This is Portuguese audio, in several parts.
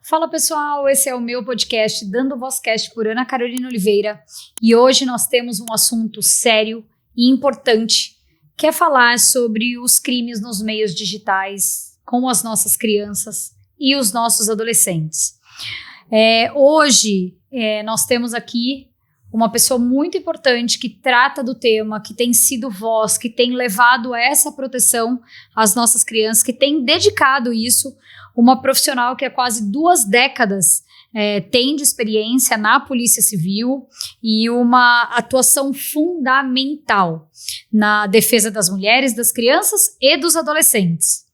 Fala pessoal, esse é o meu podcast Dando Vozcast por Ana Carolina Oliveira e hoje nós temos um assunto sério e importante que é falar sobre os crimes nos meios digitais com as nossas crianças e os nossos adolescentes. Hoje nós temos aqui uma pessoa muito importante que trata do tema, que tem sido voz, que tem levado essa proteção às nossas crianças, que tem dedicado isso, uma profissional que há quase 2 décadas tem de experiência na Polícia Civil e uma atuação fundamental na defesa das mulheres, das crianças e dos adolescentes.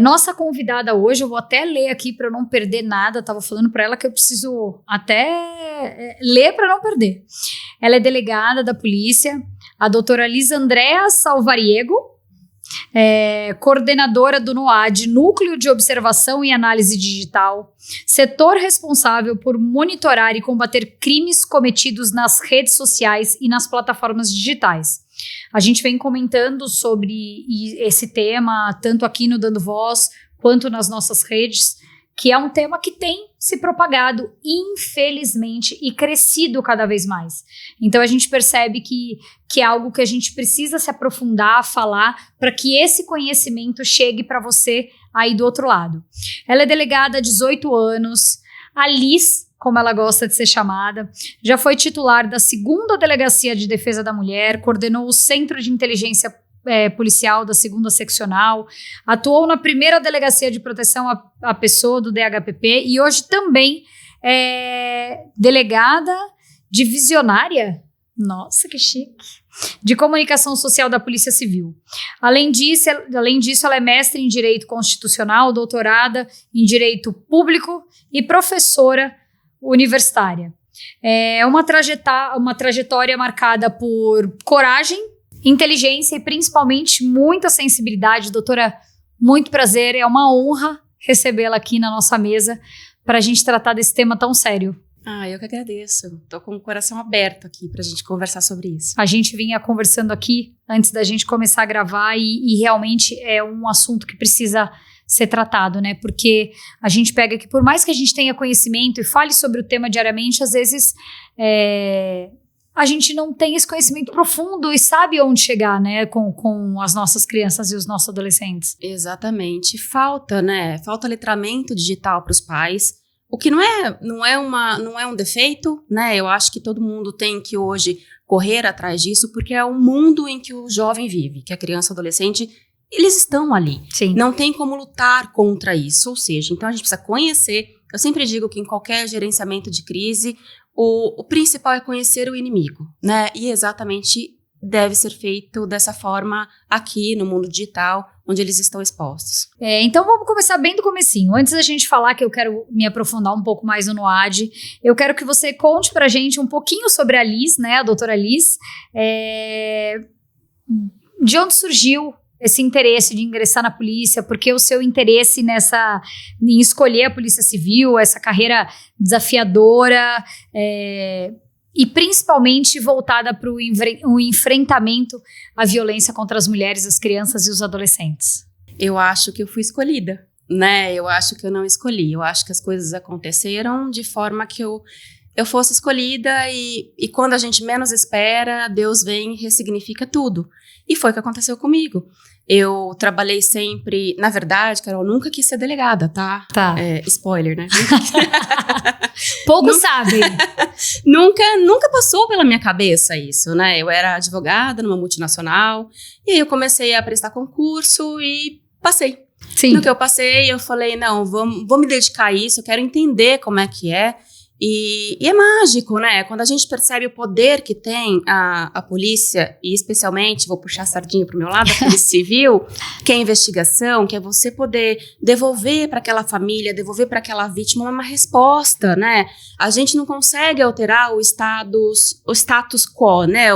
Nossa convidada hoje, eu vou até ler aqui para não perder nada, estava falando para ela que eu preciso até ler para não perder. Ela é delegada da polícia, a doutora Liza Andrea Salvariego, coordenadora do NOAD, Núcleo de Observação e Análise Digital, setor responsável por monitorar e combater crimes cometidos nas redes sociais e nas plataformas digitais. A gente vem comentando sobre esse tema, tanto aqui no Dando Voz, quanto nas nossas redes, que é um tema que tem se propagado, infelizmente, e crescido cada vez mais. Então a gente percebe que é algo que a gente precisa se aprofundar, falar, para que esse conhecimento chegue para você aí do outro lado. Ela é delegada há 18 anos, a Liz, como ela gosta de ser chamada, já foi titular da 2ª Delegacia de Defesa da Mulher, coordenou o Centro de Inteligência Policial da 2ª Seccional, atuou na 1ª Delegacia de Proteção à Pessoa do DHPP e hoje também é delegada divisionária, nossa que chique, de Comunicação Social da Polícia Civil. Além disso, ela é mestre em Direito Constitucional, doutorada em Direito Público e professora universitária. É uma trajetória marcada por coragem, inteligência e principalmente muita sensibilidade. Doutora, muito prazer, é uma honra recebê-la aqui na nossa mesa para a gente tratar desse tema tão sério. Eu que agradeço. Tô com o coração aberto aqui pra gente conversar sobre isso. A gente vinha conversando aqui antes da gente começar a gravar e realmente é um assunto que precisa ser tratado, né? Porque a gente pega que por mais que a gente tenha conhecimento e fale sobre o tema diariamente, às vezes a gente não tem esse conhecimento profundo e sabe onde chegar, né? Com as nossas crianças e os nossos adolescentes. Exatamente. Falta, né? Falta letramento digital para os pais. O que não é um defeito, né? Eu acho que todo mundo tem que hoje correr atrás disso, porque é o mundo em que o jovem vive, que a criança e o adolescente, eles estão ali. Sim. Não tem como lutar contra isso, ou seja, então a gente precisa conhecer. Eu sempre digo que em qualquer gerenciamento de crise, o principal é conhecer o inimigo, né? E exatamente deve ser feito dessa forma aqui no mundo digital, onde eles estão expostos. Então vamos começar bem do comecinho. Antes da gente falar que eu quero me aprofundar um pouco mais no NOAD, eu quero que você conte pra gente um pouquinho sobre a Liz, né, a doutora Liz, de onde surgiu esse interesse de ingressar na polícia, porque o seu interesse em escolher a Polícia Civil, essa carreira desafiadora, e principalmente voltada para o enfrentamento à violência contra as mulheres, as crianças e os adolescentes. Eu acho que eu fui escolhida, né? Eu acho que eu não escolhi. Eu acho que as coisas aconteceram de forma que eu fosse escolhida e quando a gente menos espera, Deus vem e ressignifica tudo. E foi o que aconteceu comigo. Eu trabalhei sempre, na verdade, Carol, nunca quis ser delegada, tá? Tá. Spoiler, né? Poucos sabem. Nunca passou pela minha cabeça isso, né? Eu era advogada numa multinacional, e aí eu comecei a prestar concurso e passei. Sim. No que eu passei, eu falei, não, vou me dedicar a isso, eu quero entender como é que é. E é mágico, né? Quando a gente percebe o poder que tem a polícia, e especialmente, vou puxar a sardinha pro meu lado, a polícia civil, que é a investigação, que é você poder devolver para aquela família, devolver para aquela vítima uma resposta, né? A gente não consegue alterar o status quo, né?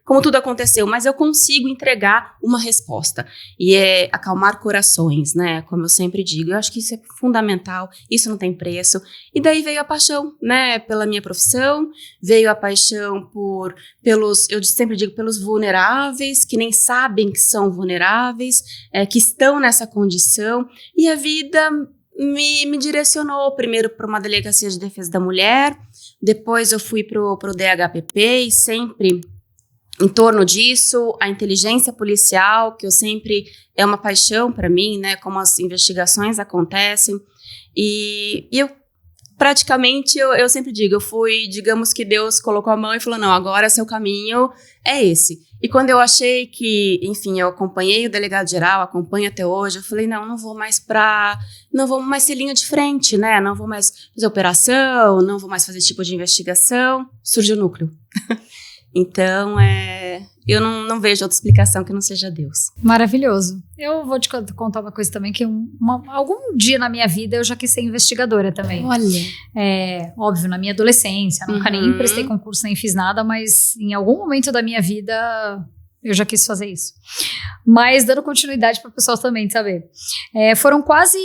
Como tudo aconteceu, mas eu consigo entregar uma resposta. E é acalmar corações, né? Como eu sempre digo, eu acho que isso é fundamental, isso não tem preço. E daí veio a paixão, né? Pela minha profissão, veio a paixão eu sempre digo, pelos vulneráveis, que nem sabem que são vulneráveis, que estão nessa condição. E a vida me direcionou primeiro para uma delegacia de defesa da mulher, depois eu fui pro DHPP e sempre em torno disso, a inteligência policial, que eu sempre é uma paixão para mim, né, como as investigações acontecem, e eu praticamente, eu sempre digo, eu fui, digamos que Deus colocou a mão e falou, não, agora seu caminho é esse. E quando eu achei que, enfim, eu acompanhei o delegado geral, acompanho até hoje, eu falei, não vou mais ser linha de frente, né, não vou mais fazer operação, não vou mais fazer esse tipo de investigação, surgiu o núcleo. Então, eu não vejo outra explicação que não seja Deus. Maravilhoso. Eu vou te contar uma coisa também, que algum dia na minha vida eu já quis ser investigadora também. Olha. Óbvio, na minha adolescência, nunca nem prestei concurso, nem fiz nada, mas em algum momento da minha vida eu já quis fazer isso. Mas dando continuidade para o pessoal também saber. Foram quase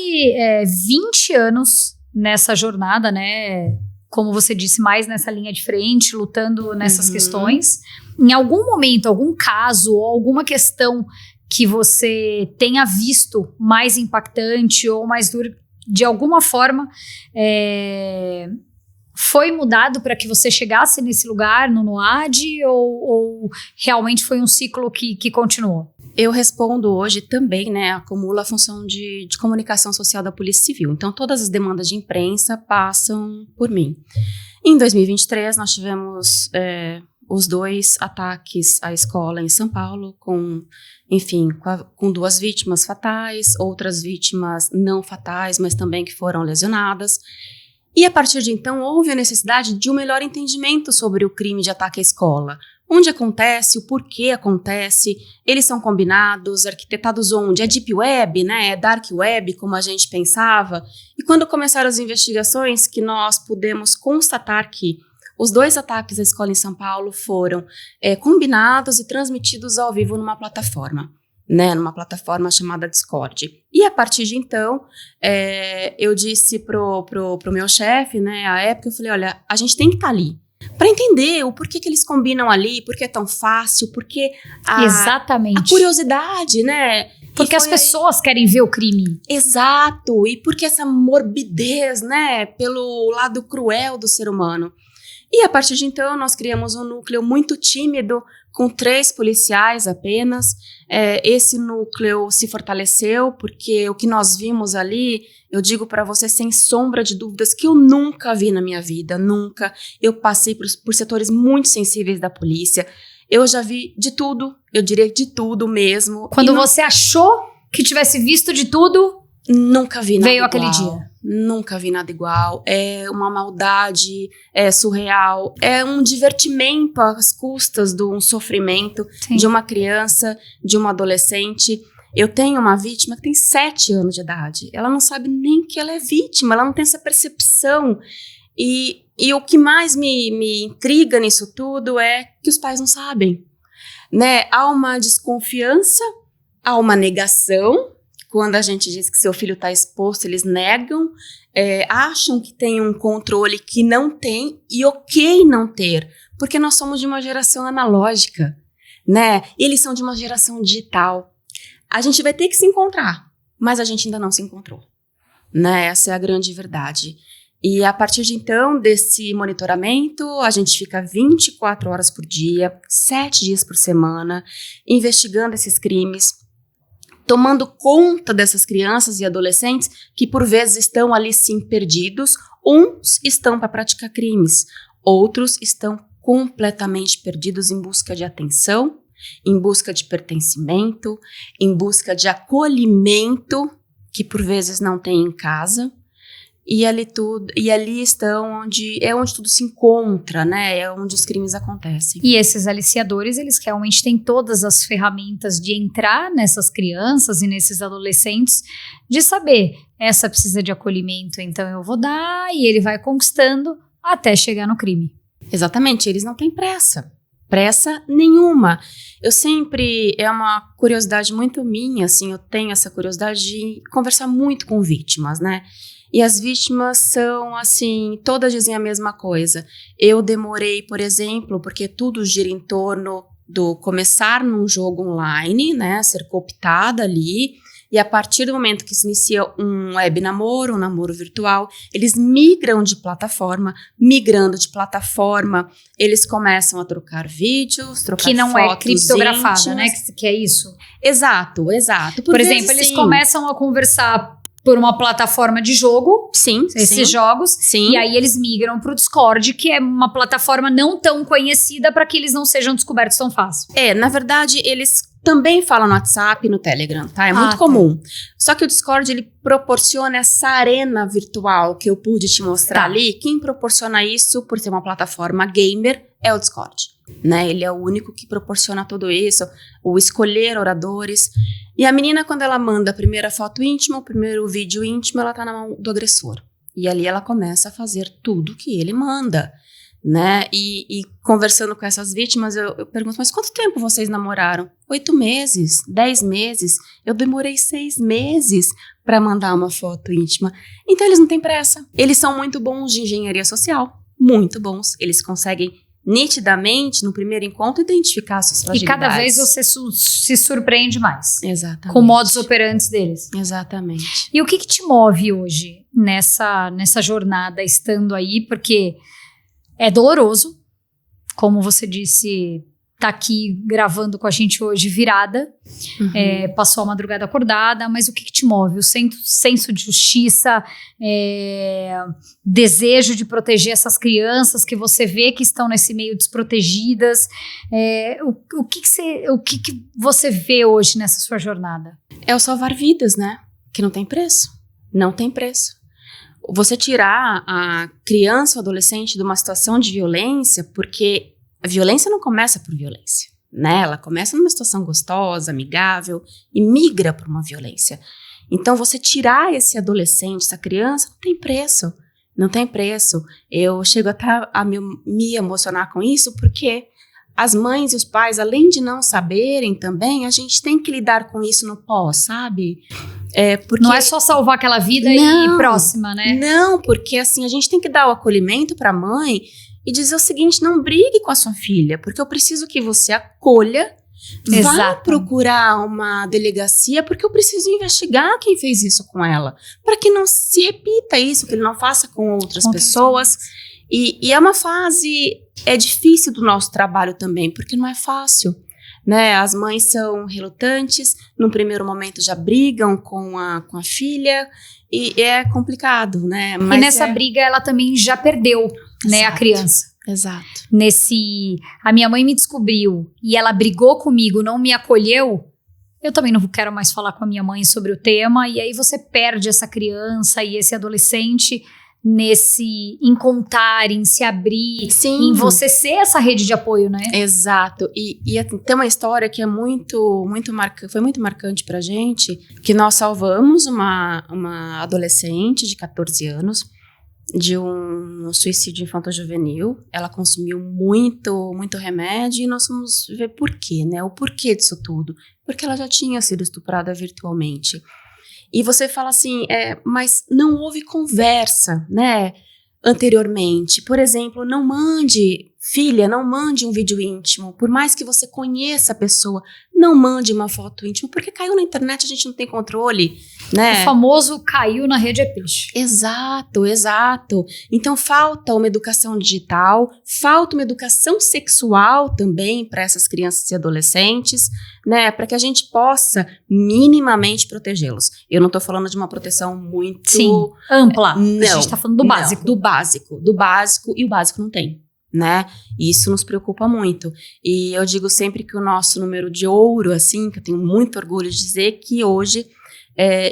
20 anos nessa jornada, né? Como você disse, mais nessa linha de frente, lutando nessas questões. Em algum momento, algum caso ou alguma questão que você tenha visto mais impactante ou mais duro, de alguma forma, foi mudado para que você chegasse nesse lugar no NOAD ou realmente foi um ciclo que continuou? Eu respondo hoje também, né, acumula a função de comunicação social da Polícia Civil. Então, todas as demandas de imprensa passam por mim. Em 2023, nós tivemos os 2 ataques à escola em São Paulo, com 2 vítimas fatais, outras vítimas não fatais, mas também que foram lesionadas. E a partir de então, houve a necessidade de um melhor entendimento sobre o crime de ataque à escola. Onde acontece, o porquê acontece, eles são combinados, arquitetados onde? É Deep Web, né? É Dark Web, como a gente pensava. E quando começaram as investigações, que nós pudemos constatar que os 2 ataques à escola em São Paulo foram combinados e transmitidos ao vivo numa plataforma, né? Numa plataforma chamada Discord. E a partir de então, eu disse pro meu chefe, né? À época, eu falei, olha, a gente tem que estar ali. Para entender o porquê que eles combinam ali, por que é tão fácil, porque Exatamente. A curiosidade, né? Porque as pessoas querem ver o crime. Exato, e porque essa morbidez, né, pelo lado cruel do ser humano. E a partir de então, nós criamos um núcleo muito tímido, com 3 policiais apenas. Esse núcleo se fortaleceu, porque o que nós vimos ali, eu digo para você sem sombra de dúvidas, que eu nunca vi na minha vida, nunca. Eu passei por setores muito sensíveis da polícia. Eu já vi de tudo, eu diria de tudo mesmo. Quando você achou que tivesse visto de tudo, nunca vi nada veio igual. Aquele dia. Nunca vi nada igual. É uma maldade, é surreal. É um divertimento às custas de um sofrimento. Sim. De uma criança, de uma adolescente. Eu tenho uma vítima que tem 7 anos de idade. Ela não sabe nem que ela é vítima, ela não tem essa percepção. E o que mais me intriga nisso tudo é que os pais não sabem, né? Há uma desconfiança, há uma negação. Quando a gente diz que seu filho está exposto, eles negam, acham que tem um controle que não tem, e ok não ter, porque nós somos de uma geração analógica, né? Eles são de uma geração digital. A gente vai ter que se encontrar, mas a gente ainda não se encontrou, né? Essa é a grande verdade. E a partir de então, desse monitoramento, a gente fica 24 horas por dia, 7 dias por semana, investigando esses crimes, tomando conta dessas crianças e adolescentes que por vezes estão ali sim perdidos. Uns estão para praticar crimes, outros estão completamente perdidos em busca de atenção, em busca de pertencimento, em busca de acolhimento que por vezes não tem em casa. E ali estão onde tudo se encontra, né? É onde os crimes acontecem. E esses aliciadores, eles realmente têm todas as ferramentas de entrar nessas crianças e nesses adolescentes, de saber, essa precisa de acolhimento, então eu vou dar, e ele vai conquistando até chegar no crime. Exatamente, eles não têm pressa nenhuma. Eu sempre, é uma curiosidade muito minha, assim, eu tenho essa curiosidade de conversar muito com vítimas, né? E as vítimas são, assim, todas dizem a mesma coisa. Eu demorei, por exemplo, porque tudo gira em torno do começar num jogo online, né, ser cooptada ali, E a partir do momento que se inicia um web namoro, um namoro virtual, eles migram de plataforma. Migrando de plataforma, eles começam a trocar vídeos, trocar fotos que não é criptografada, íntimas. né? Que é isso. Exato. Por exemplo, eles começam a conversar por uma plataforma de jogo, esses jogos, e aí eles migram pro Discord, que é uma plataforma não tão conhecida para que eles não sejam descobertos tão fácil. Na verdade, eles também falam no WhatsApp e no Telegram, tá? É muito comum. Só que o Discord, ele proporciona essa arena virtual que eu pude te mostrar ali. Quem proporciona isso, por ser uma plataforma gamer, é o Discord, né? Ele é o único que proporciona tudo isso, o escolher oradores. E a menina, quando ela manda a primeira foto íntima, o primeiro vídeo íntimo, ela tá na mão do agressor. E ali ela começa a fazer tudo que ele manda, né? E conversando com essas vítimas, eu pergunto, mas quanto tempo vocês namoraram? 8 meses, 10 meses. Eu demorei 6 meses para mandar uma foto íntima. Então eles não têm pressa. Eles são muito bons de engenharia social, muito bons. Eles conseguem nitidamente, no primeiro encontro, identificar suas fragilidades. E cada vez você se surpreende mais. Exatamente. Com o modus operandi deles. Exatamente. E o que te move hoje nessa jornada, estando aí? Porque é doloroso, como você disse, tá aqui gravando com a gente hoje virada, passou a madrugada acordada, mas o que te move? O senso de justiça, desejo de proteger essas crianças que você vê que estão nesse meio desprotegidas, o que você vê hoje nessa sua jornada? É o salvar vidas, né? Que não tem preço. Não tem preço. Você tirar a criança ou adolescente de uma situação de violência, porque a violência não começa por violência, né? Ela começa numa situação gostosa, amigável e migra para uma violência. Então, você tirar esse adolescente, essa criança, não tem preço. Não tem preço. Eu chego até a me emocionar com isso, porque as mães e os pais, além de não saberem também, a gente tem que lidar com isso no pós, sabe? Porque não é só salvar aquela vida e próxima, né? Não, porque assim, a gente tem que dar o acolhimento para a mãe e dizer o seguinte, não brigue com a sua filha, porque eu preciso que você acolha, vá procurar uma delegacia, porque eu preciso investigar quem fez isso com ela, para que não se repita isso, que ele não faça com outras pessoas. E é uma fase, difícil do nosso trabalho também, porque não é fácil, né? As mães são relutantes, num primeiro momento já brigam com a filha, e é complicado, né? Mas e nessa briga ela também já perdeu, né, a criança. Exato. A minha mãe me descobriu e ela brigou comigo, não me acolheu, eu também não quero mais falar com a minha mãe sobre o tema, e aí você perde essa criança e esse adolescente em contar, em se abrir, em você ser essa rede de apoio, né? Exato. E tem uma história que é foi muito marcante pra gente, que nós salvamos uma adolescente de 14 anos de um suicídio infanto-juvenil. Ela consumiu muito remédio e nós fomos ver por quê, né? O porquê disso tudo. Porque ela já tinha sido estuprada virtualmente. E você fala assim, mas não houve conversa, né, anteriormente. Por exemplo, não mande um vídeo íntimo. Por mais que você conheça a pessoa, não mande uma foto íntima, porque caiu na internet, a gente não tem controle, né? O famoso caiu na rede é peixe. Exato. Então falta uma educação digital, falta uma educação sexual também para essas crianças e adolescentes, né? Para que a gente possa minimamente protegê-los. Eu não estou falando de uma proteção muito ampla. Não, a gente está falando do básico. Do básico, e o básico não tem, né? E isso nos preocupa muito. E eu digo sempre que o nosso número de ouro, assim, que eu tenho muito orgulho de dizer, que hoje,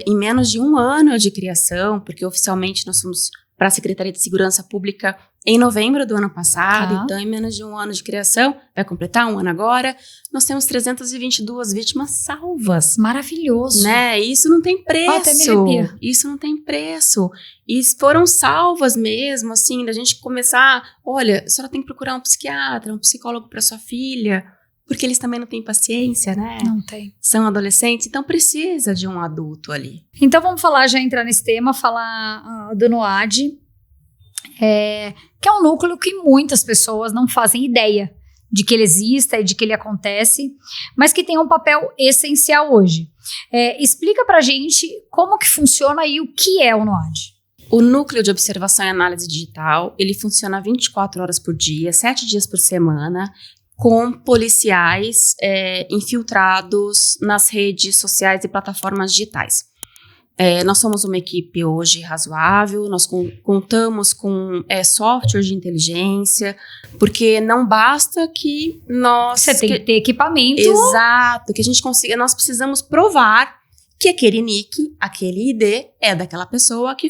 em menos de 1 ano de criação, porque oficialmente nós fomos para a Secretaria de Segurança Pública em novembro do ano passado, então em menos de 1 ano de criação, vai completar 1 ano agora, nós temos 322 vítimas salvas. Maravilhoso. Né? Isso não tem preço. Até me arrepia. Isso não tem preço. E foram salvas mesmo, assim, da gente começar, olha, a senhora tem que procurar um psiquiatra, um psicólogo para sua filha, porque eles também não têm paciência, né? Não tem. São adolescentes, então precisa de um adulto ali. Então vamos já entrar nesse tema, falar do NOAD, que é um núcleo que muitas pessoas não fazem ideia de que ele exista e de que ele acontece, mas que tem um papel essencial hoje. Explica pra gente como que funciona e o que é o NOAD. O Núcleo de Observação e Análise Digital, ele funciona 24 horas por dia, 7 dias por semana, com policiais infiltrados nas redes sociais e plataformas digitais. Nós somos uma equipe hoje razoável, nós contamos com software de inteligência, porque não basta que nós... Você tem que ter equipamento. Exato, que a gente consiga, nós precisamos provar que aquele nick, aquele ID é daquela pessoa que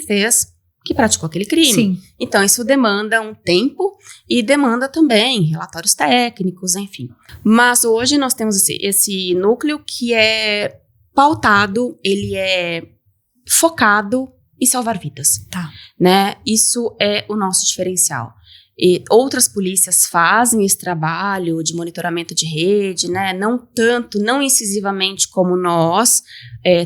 praticou aquele crime. Sim. Então, isso demanda um tempo e demanda também relatórios técnicos, enfim. Mas hoje nós temos esse núcleo que é pautado, ele é focado em salvar vidas. Tá. Né? Isso é o nosso diferencial. E outras polícias fazem esse trabalho de monitoramento de rede, né? Não incisivamente como nós,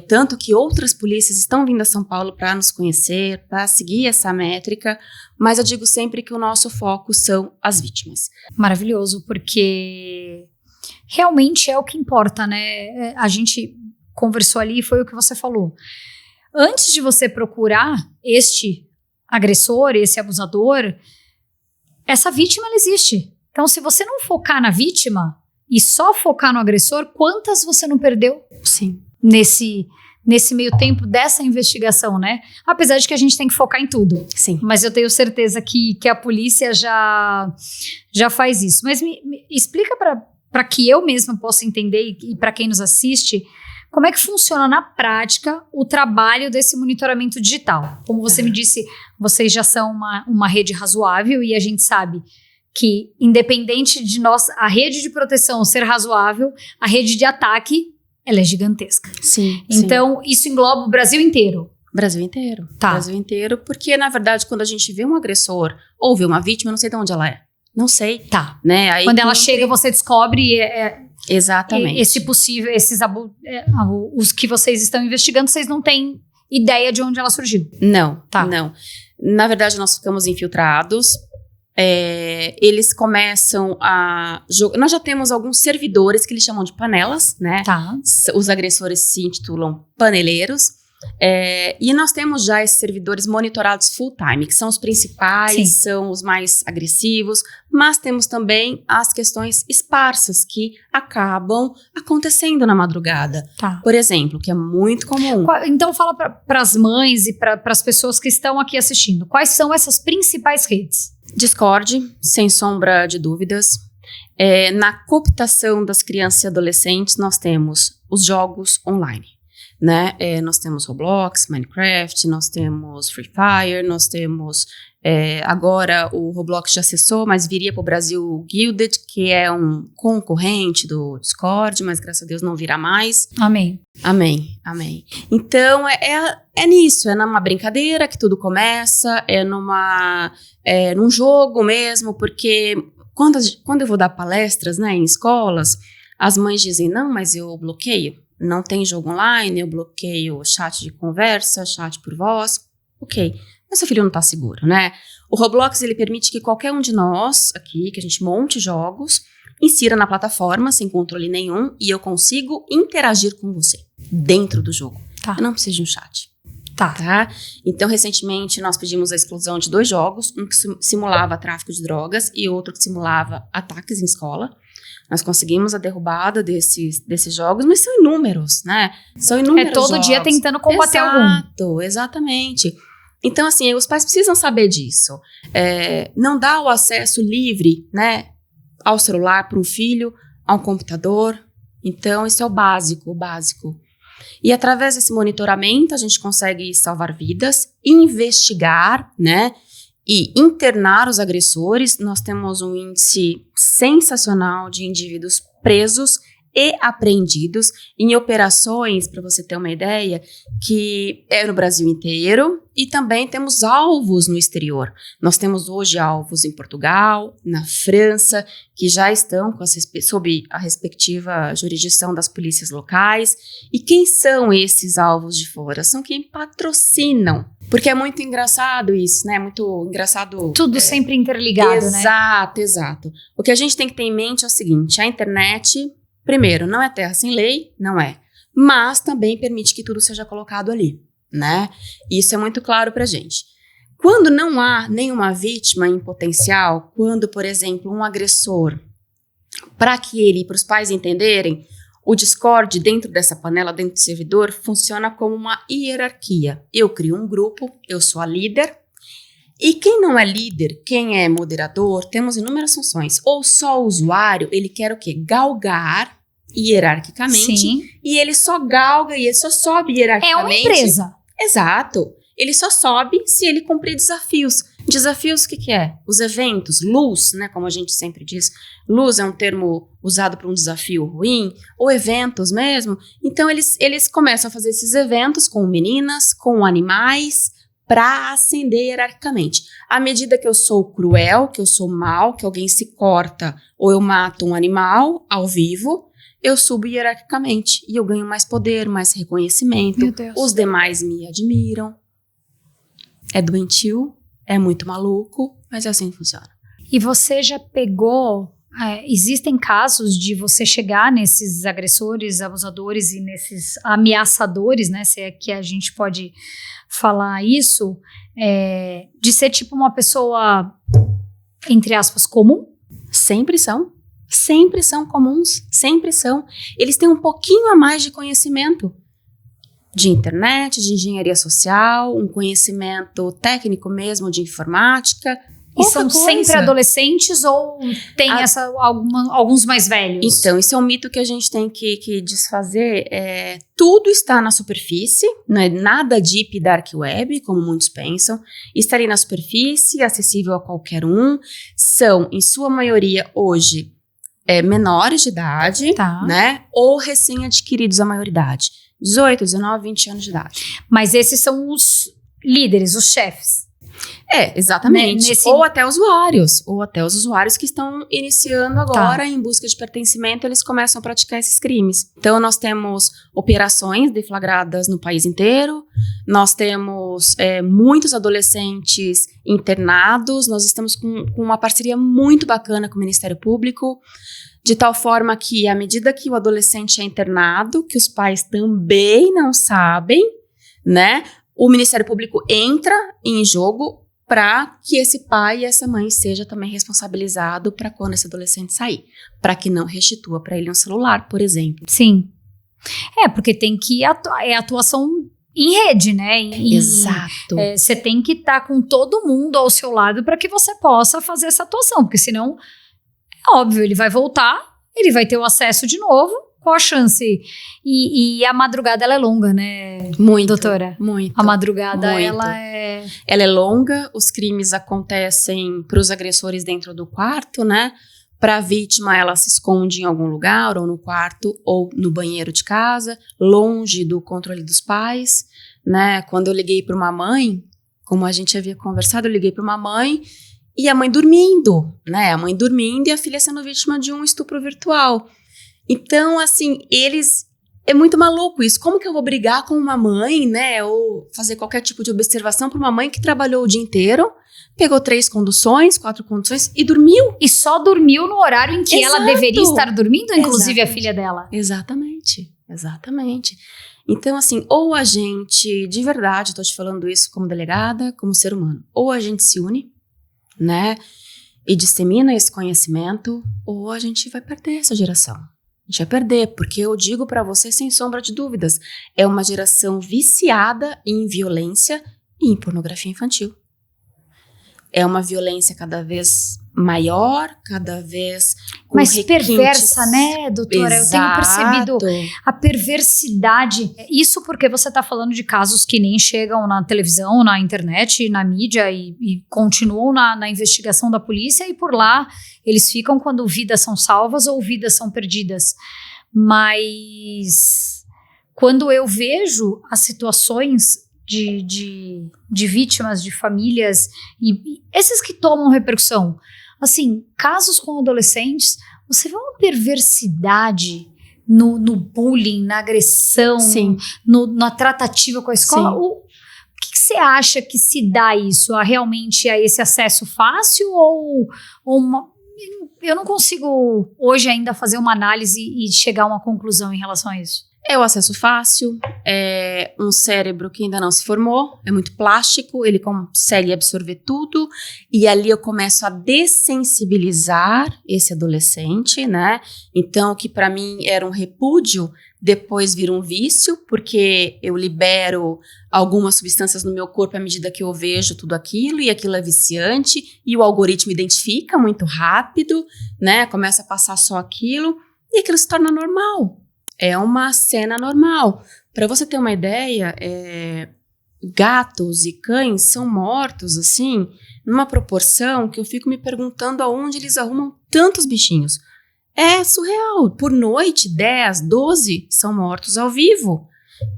tanto que outras polícias estão vindo a São Paulo para nos conhecer, para seguir essa métrica, mas eu digo sempre que o nosso foco são as vítimas. Maravilhoso, porque realmente é o que importa, né? A gente conversou ali e foi o que você falou. Antes de você procurar este agressor, esse abusador, essa vítima, ela existe. Então, se você não focar na vítima e só focar no agressor, quantas você não perdeu? Sim. Nesse meio tempo dessa investigação, né? Apesar de que a gente tem que focar em tudo. Sim. Mas eu tenho certeza que a polícia já faz isso. Mas me explica para que eu mesma possa entender e para quem nos assiste, como é que funciona na prática o trabalho desse monitoramento digital? Como você me disse, vocês já são uma rede razoável e a gente sabe que, independente de nós, a rede de proteção ser razoável, a rede de ataque, ela é gigantesca. Sim. Então, isso engloba o Brasil inteiro. Brasil inteiro. Tá. Brasil inteiro, porque, na verdade, quando a gente vê um agressor ou vê uma vítima, eu não sei de onde ela é. Não sei. Tá. Né? Aí, quando ela chega, você descobre... Exatamente. Esse possível, os que vocês estão investigando, vocês não têm ideia de onde ela surgiu. Não, Tá. Não. Na verdade, nós ficamos infiltrados. Eles começam a jogar. Nós já temos alguns servidores que eles chamam de panelas, né? Tá. Os agressores se intitulam paneleiros. E nós temos já esses servidores monitorados full time, que são os principais, Sim. são os mais agressivos, mas temos também as questões esparsas que acabam acontecendo na madrugada. Tá. Por exemplo, que é muito comum. Então fala para as mães e para as pessoas que estão aqui assistindo, quais são essas principais redes? Discord, sem sombra de dúvidas. Na cooptação das crianças e adolescentes, nós temos os jogos online. Né? Nós temos Roblox, Minecraft, nós temos Free Fire, nós temos agora o Roblox já cessou, mas viria para o Brasil o Guilded, que é um concorrente do Discord, mas graças a Deus não virá mais. Amém. Amém, amém. Então é nisso, é numa brincadeira que tudo começa, num jogo mesmo, porque quando eu vou dar palestras, né, em escolas, as mães dizem, não, mas eu bloqueio. Não tem jogo online, eu bloqueio chat de conversa, chat por voz. Ok, mas seu filho não está seguro, né? O Roblox, ele permite que qualquer um de nós aqui, que a gente monte jogos, insira na plataforma sem controle nenhum e eu consigo interagir com você dentro do jogo. Tá. Eu não preciso de um chat. Tá. Então, recentemente, nós pedimos a exclusão de 2 jogos, um que simulava tráfico de drogas e outro que simulava ataques em escola. Nós conseguimos a derrubada desses jogos, mas são inúmeros, né? São inúmeros todo jogos. dia tentando combater algum. Exatamente. Então, assim, os pais precisam saber disso. Não dá o acesso livre, né, ao celular para um filho, a um computador. Então, isso é o básico, E através desse monitoramento, a gente consegue salvar vidas, investigar, né, e internar os agressores. Nós temos um índice sensacional de indivíduos presos e apreendidos em operações, para você ter uma ideia, que é no Brasil inteiro, e também temos alvos no exterior. Nós temos hoje alvos em Portugal, na França, que já estão sob a respectiva jurisdição das polícias locais. E quem são esses alvos de fora? São quem patrocinam Porque é muito engraçado isso, né? Muito engraçado. Tudo sempre interligado, né? Exato. O que a gente tem que ter em mente é o seguinte: a internet, primeiro, não é terra sem lei, não é. Mas também permite que tudo seja colocado ali, né? Isso é muito claro pra gente. Quando não há nenhuma vítima em potencial, quando, por exemplo, um agressor, para que ele e para os pais entenderem, o Discord dentro dessa panela, dentro do servidor, funciona como uma hierarquia. Eu crio um grupo, eu sou a líder, e quem não é líder, quem é moderador, temos inúmeras funções. Ou só o usuário, ele quer o quê? Galgar hierarquicamente. Sim. E ele só galga e ele só sobe É hierarquicamente. uma empresa. Exato. Ele só sobe se ele cumprir desafios. Desafios, o que é? Os eventos, luz, né, como a gente sempre diz. Luz é um termo usado para um desafio ruim, ou eventos mesmo. Então, eles começam a fazer esses eventos com meninas, com animais, para ascender hierarquicamente. À medida que eu sou cruel, que eu sou mal, que alguém se corta, ou eu mato um animal ao vivo, eu subo hierarquicamente. E eu ganho mais poder, mais reconhecimento. Meu Deus. Os demais me admiram. É doentio, é muito maluco, mas é assim que funciona. E você já pegou... existem casos de você chegar nesses agressores, abusadores e nesses ameaçadores, né? Se é que a gente pode falar isso, de ser tipo uma pessoa, entre aspas, comum? Sempre são comuns, sempre são. Eles têm um pouquinho a mais de conhecimento de internet, de engenharia social, um conhecimento técnico mesmo de informática. E são sempre adolescentes ou tem alguns mais velhos? Então, isso é um mito que a gente tem que desfazer. Tudo está na superfície, não é nada deep dark web, como muitos pensam. Está ali na superfície, acessível a qualquer um. São, em sua maioria, hoje, menores de idade, Tá. né? Ou recém-adquiridos à maioridade. 18, 19, 20 anos de idade. Mas esses são os líderes, os chefes. Exatamente. Ou até os usuários que estão iniciando agora em busca de pertencimento, eles começam a praticar esses crimes. Então, nós temos operações deflagradas no país inteiro, nós temos muitos adolescentes internados, nós estamos com uma parceria muito bacana com o Ministério Público, de tal forma que, à medida que o adolescente é internado, que os pais também não sabem, né? O Ministério Público entra em jogo para que esse pai e essa mãe seja também responsabilizado para quando esse adolescente sair. Para que não restitua para ele um celular, por exemplo. Sim. Porque tem que atuação em rede, né? Exato. Você tem que estar com todo mundo ao seu lado para que você possa fazer essa atuação, porque senão, é óbvio, ele vai voltar, ele vai ter o acesso de novo. Qual a chance? E a madrugada, ela é longa, né, muito, doutora? Muito. A madrugada, muito. Ela é longa, os crimes acontecem para os agressores dentro do quarto, né? Para a vítima, ela se esconde em algum lugar, ou no quarto, ou no banheiro de casa, longe do controle dos pais, né? Quando eu liguei para uma mãe, como a gente havia conversado, eu liguei para uma mãe e a mãe dormindo, né? A mãe dormindo e a filha sendo vítima de um estupro virtual. Então, assim, é muito maluco isso. Como que eu vou brigar com uma mãe, né? Ou fazer qualquer tipo de observação para uma mãe que trabalhou o dia inteiro, pegou 3 conduções, 4 conduções e dormiu. E só dormiu no horário em que Exato. ela deveria estar dormindo, inclusive Exatamente. a filha dela. Exatamente. Então, assim, ou a gente, de verdade, eu tô te falando isso como delegada, como ser humano, ou a gente se une, né? E dissemina esse conhecimento, ou a gente vai perder essa geração. A gente vai perder, porque eu digo pra você sem sombra de dúvidas, é uma geração viciada em violência e em pornografia infantil. É uma violência cada vez maior, cada vez com mais requintes. Perversa, né, doutora? Exato. Eu tenho percebido a perversidade. Isso porque você está falando de casos que nem chegam na televisão, na internet, na mídia e continuam na investigação da polícia e por lá eles ficam quando vidas são salvas ou vidas são perdidas. Mas quando eu vejo as situações de vítimas, de famílias e esses que tomam repercussão, assim, casos com adolescentes, você vê uma perversidade no bullying, na agressão, na tratativa com a escola. O que você você acha que se dá isso? Realmente a esse acesso fácil ou eu não consigo hoje ainda fazer uma análise e chegar a uma conclusão em relação a isso. É o acesso fácil, é um cérebro que ainda não se formou, é muito plástico, ele consegue absorver tudo, e ali eu começo a dessensibilizar esse adolescente, né? Então, o que para mim era um repúdio, depois vira um vício, porque eu libero algumas substâncias no meu corpo à medida que eu vejo tudo aquilo, e aquilo é viciante, e o algoritmo identifica muito rápido, né? Começa a passar só aquilo, e aquilo se torna normal. É uma cena normal. Para você ter uma ideia, gatos e cães são mortos, assim, numa proporção que eu fico me perguntando aonde eles arrumam tantos bichinhos. É surreal. Por noite, 10, 12 são mortos ao vivo,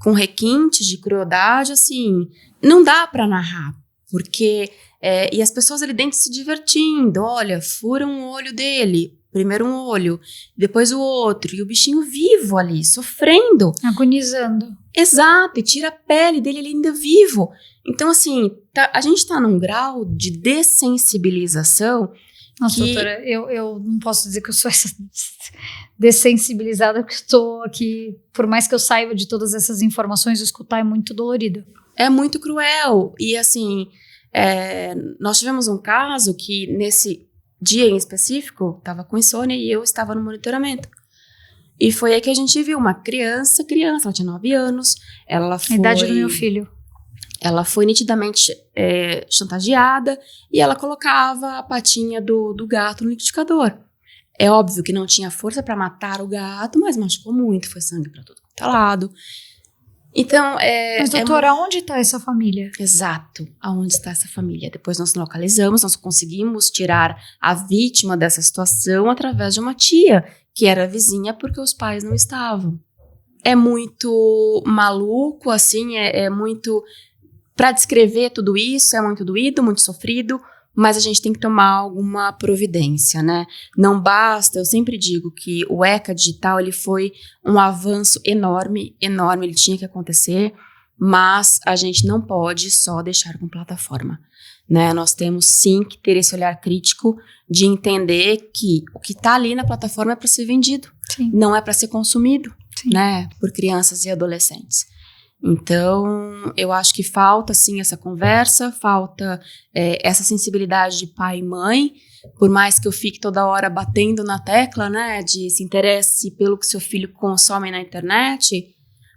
com requintes de crueldade, assim. Não dá para narrar, porque... e as pessoas ali dentro se divertindo. Olha, furam o olho dele. Primeiro um olho, depois o outro, e o bichinho vivo ali, sofrendo. Agonizando. Exato, e tira a pele dele ele ainda vivo. Então, assim, a gente tá num grau de dessensibilização. Nossa, doutora, eu não posso dizer que eu sou essa dessensibilizada, porque eu tô aqui, por mais que eu saiba de todas essas informações, escutar é muito dolorido. É muito cruel. E, assim, nós tivemos um caso que, nesse dia em específico, estava com insônia e eu estava no monitoramento. E foi aí que a gente viu uma criança, ela tinha 9 anos, ela foi... A idade do meu filho. Ela foi nitidamente chantageada e ela colocava a patinha do gato no liquidificador. É óbvio que não tinha força para matar o gato, mas machucou muito, foi sangue para todo quanto é lado. Então, Mas, doutora, onde está essa família? Exato, aonde está essa família? Depois nós localizamos, nós conseguimos tirar a vítima dessa situação através de uma tia, que era vizinha porque os pais não estavam. É muito maluco, assim, é muito... Para descrever tudo isso, é muito doído, muito sofrido, mas a gente tem que tomar alguma providência, né? Não basta, eu sempre digo que o ECA digital, ele foi um avanço enorme, ele tinha que acontecer, mas a gente não pode só deixar com plataforma, né? Nós temos sim que ter esse olhar crítico de entender que o que está ali na plataforma é para ser vendido, sim, não é para ser consumido, sim, né? Por crianças e adolescentes. Então, eu acho que falta, sim, essa conversa, falta essa sensibilidade de pai e mãe, por mais que eu fique toda hora batendo na tecla, né, de se interesse pelo que seu filho consome na internet,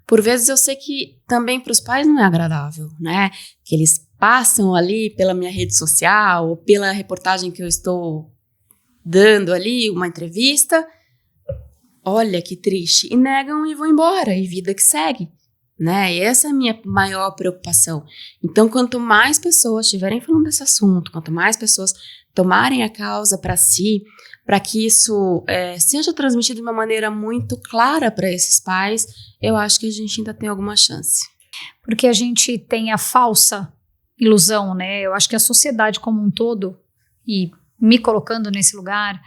por vezes eu sei que também para os pais não é agradável, né, que eles passam ali pela minha rede social, ou pela reportagem que eu estou dando ali, uma entrevista, olha que triste, e negam e vão embora, e vida que segue. Né? E essa é a minha maior preocupação. Então, quanto mais pessoas estiverem falando desse assunto, quanto mais pessoas tomarem a causa para si, para que isso seja transmitido de uma maneira muito clara para esses pais, eu acho que a gente ainda tem alguma chance. Porque a gente tem a falsa ilusão, né? Eu acho que a sociedade como um todo, e me colocando nesse lugar,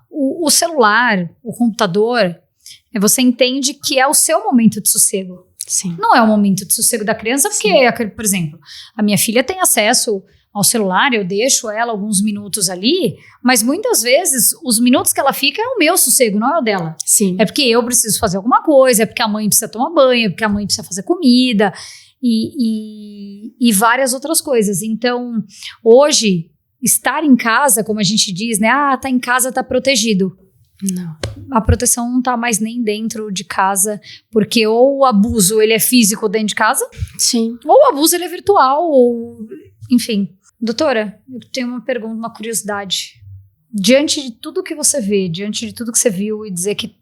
o celular, o computador, você entende que é o seu momento de sossego. Sim. Não é o momento de sossego da criança, porque, por exemplo, a minha filha tem acesso ao celular, eu deixo ela alguns minutos ali, mas muitas vezes os minutos que ela fica é o meu sossego, não é o dela. Sim. É porque eu preciso fazer alguma coisa, é porque a mãe precisa tomar banho, é porque a mãe precisa fazer comida e várias outras coisas. Então, hoje, estar em casa, como a gente diz, né? Ah, tá em casa, tá protegido. Não. A proteção não tá mais nem dentro de casa, porque ou o abuso ele é físico dentro de casa, sim, ou o abuso ele é virtual, ou enfim. Doutora, eu tenho uma pergunta, uma curiosidade. Diante de tudo que você vê, diante de tudo que você viu e dizer que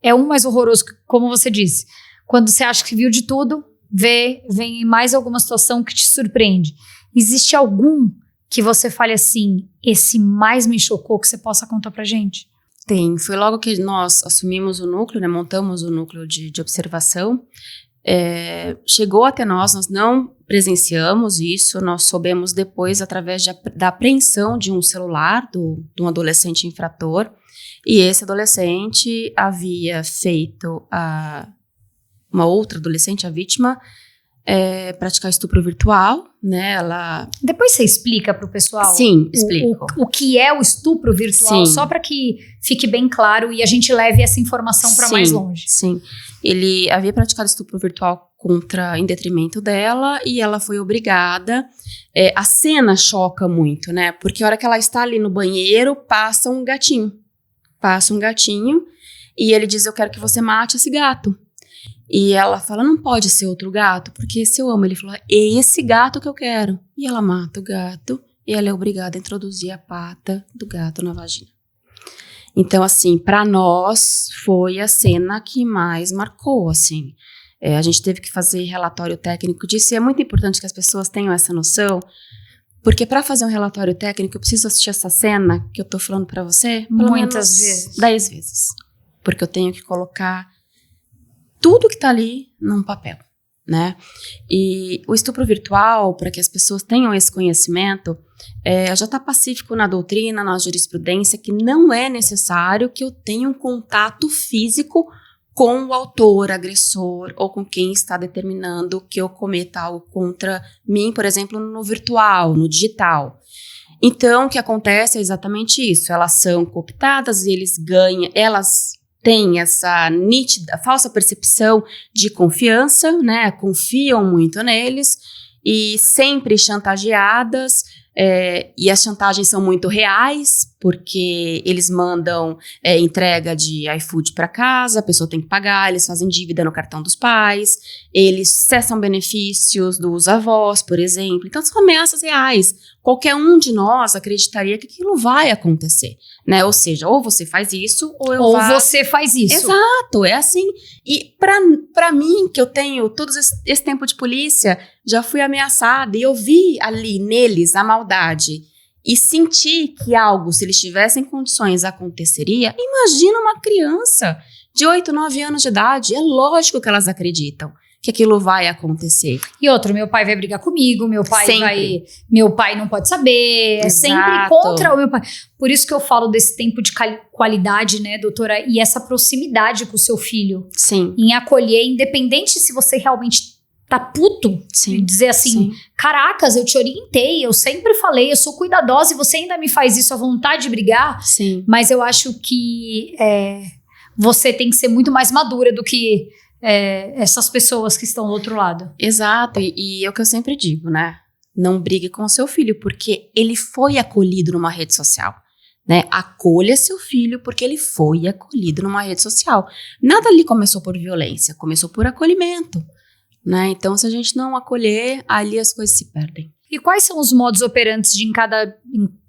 é um mais horroroso, como você disse, quando você acha que viu de tudo, vem mais alguma situação que te surpreende. Existe algum que você fale assim, esse mais me chocou, que você possa contar pra gente? Tem, foi logo que nós assumimos o núcleo, né, montamos o núcleo de observação, chegou até nós não presenciamos isso, nós soubemos depois através da apreensão de um celular de um adolescente infrator, e esse adolescente havia feito uma outra adolescente, a vítima, praticar estupro virtual, né? Depois você explica pro pessoal. Sim, explico. O que é o estupro virtual, só para que fique bem claro e a gente leve essa informação para mais longe. Sim, ele havia praticado estupro virtual em detrimento dela e ela foi obrigada. A cena choca muito, né? Porque a hora que ela está ali no banheiro, passa um gatinho e ele diz, eu quero que você mate esse gato. E ela fala, não pode ser outro gato, porque se eu amo, ele falou, é esse gato que eu quero. E ela mata o gato e ela é obrigada a introduzir a pata do gato na vagina. Então, assim, para nós foi a cena que mais marcou, assim. A gente teve que fazer relatório técnico disso e é muito importante que as pessoas tenham essa noção, porque para fazer um relatório técnico eu preciso assistir essa cena que eu tô falando para você muitas vezes. 10 vezes. Porque eu tenho que colocar tudo que tá ali num papel, né? E o estupro virtual, para que as pessoas tenham esse conhecimento, já está pacífico na doutrina, na jurisprudência, que não é necessário que eu tenha um contato físico com o autor, agressor, ou com quem está determinando que eu cometa algo contra mim, por exemplo, no virtual, no digital. Então, o que acontece é exatamente isso. Elas são cooptadas e elas têm essa nítida, falsa percepção de confiança, né? Confiam muito neles e sempre chantageadas. E as chantagens são muito reais, porque eles mandam entrega de iFood para casa, a pessoa tem que pagar, eles fazem dívida no cartão dos pais, eles cessam benefícios dos avós, por exemplo. Então são ameaças reais. Qualquer um de nós acreditaria que aquilo vai acontecer, né? Ou seja, ou você faz isso, ou você faz isso. Exato, é assim. E pra mim, que eu tenho todo esse tempo de polícia, já fui ameaçada e eu vi ali neles a maldade e senti que algo, se eles tivessem condições, aconteceria. Imagina uma criança de 8, 9 anos de idade, é lógico que elas acreditam que aquilo vai acontecer. E outro, meu pai vai brigar comigo, meu pai não pode saber, é Exato. sempre contra o meu pai. Por isso que eu falo desse tempo de qualidade, né, doutora, e essa proximidade com o seu filho. Sim. Em acolher, independente se você realmente tá puto, sim, e dizer assim, caracas, eu te orientei, eu sempre falei, eu sou cuidadosa e você ainda me faz isso à vontade de brigar. Sim. Mas eu acho que você tem que ser muito mais madura do que essas pessoas que estão do outro lado. Exato, e é o que eu sempre digo, né? Não brigue com o seu filho, porque ele foi acolhido numa rede social, né? Acolha seu filho porque ele foi acolhido numa rede social. Nada ali começou por violência, começou por acolhimento, né? Então, se a gente não acolher, ali as coisas se perdem. E quais são os modus operantes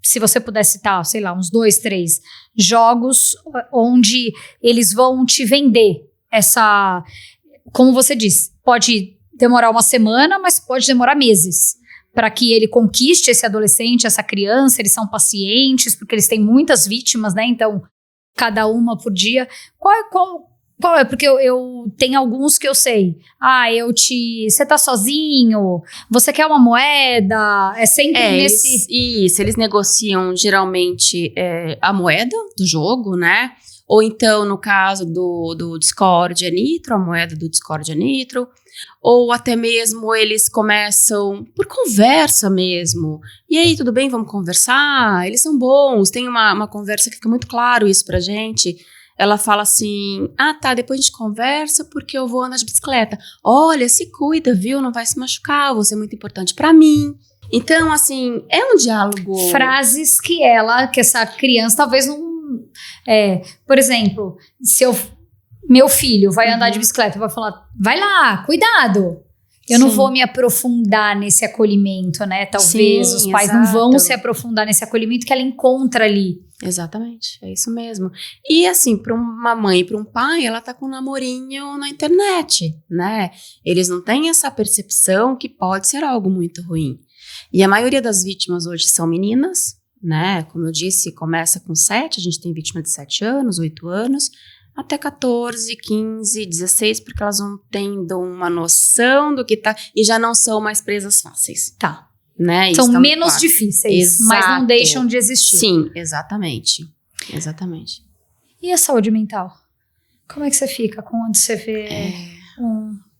se você pudesse citar, sei lá, uns 2, 3 jogos onde eles vão te vender como você disse, pode demorar uma semana, mas pode demorar meses para que ele conquiste esse adolescente, essa criança. Eles são pacientes, porque eles têm muitas vítimas, né? Então, cada uma por dia. Qual é? Porque eu tenho alguns que eu sei. Você tá sozinho? Você quer uma moeda? É sempre nesse... Isso, eles negociam geralmente a moeda do jogo, né? Ou então, no caso do Discord é Nitro, a moeda do Discord é Nitro. Ou até mesmo eles começam por conversa mesmo. E aí, tudo bem? Vamos conversar? Eles são bons. Tem uma conversa que fica muito claro isso pra gente. Ela fala assim, depois a gente conversa porque eu vou andar de bicicleta. Olha, se cuida, viu? Não vai se machucar, você é muito importante pra mim. Então, assim, é um diálogo... Frases que essa criança talvez não... por exemplo, meu filho vai andar de bicicleta, eu vou falar, vai lá, cuidado. Eu não vou me aprofundar nesse acolhimento, né? Talvez os pais não vão se aprofundar nesse acolhimento que ela encontra ali. Exatamente, é isso mesmo. E assim, para uma mãe e para um pai, ela tá com um namorinho na internet, né? Eles não têm essa percepção que pode ser algo muito ruim. E a maioria das vítimas hoje são meninas, né? Como eu disse, começa com 7, a gente tem vítima de 7 anos, 8 anos, até 14, 15, 16, porque elas vão tendo uma noção do que tá, e já não são mais presas fáceis. Tá. Né? São menos difíceis, mas não deixam de existir. Sim, exatamente. Exatamente. E a saúde mental? Como é que você fica quando você vê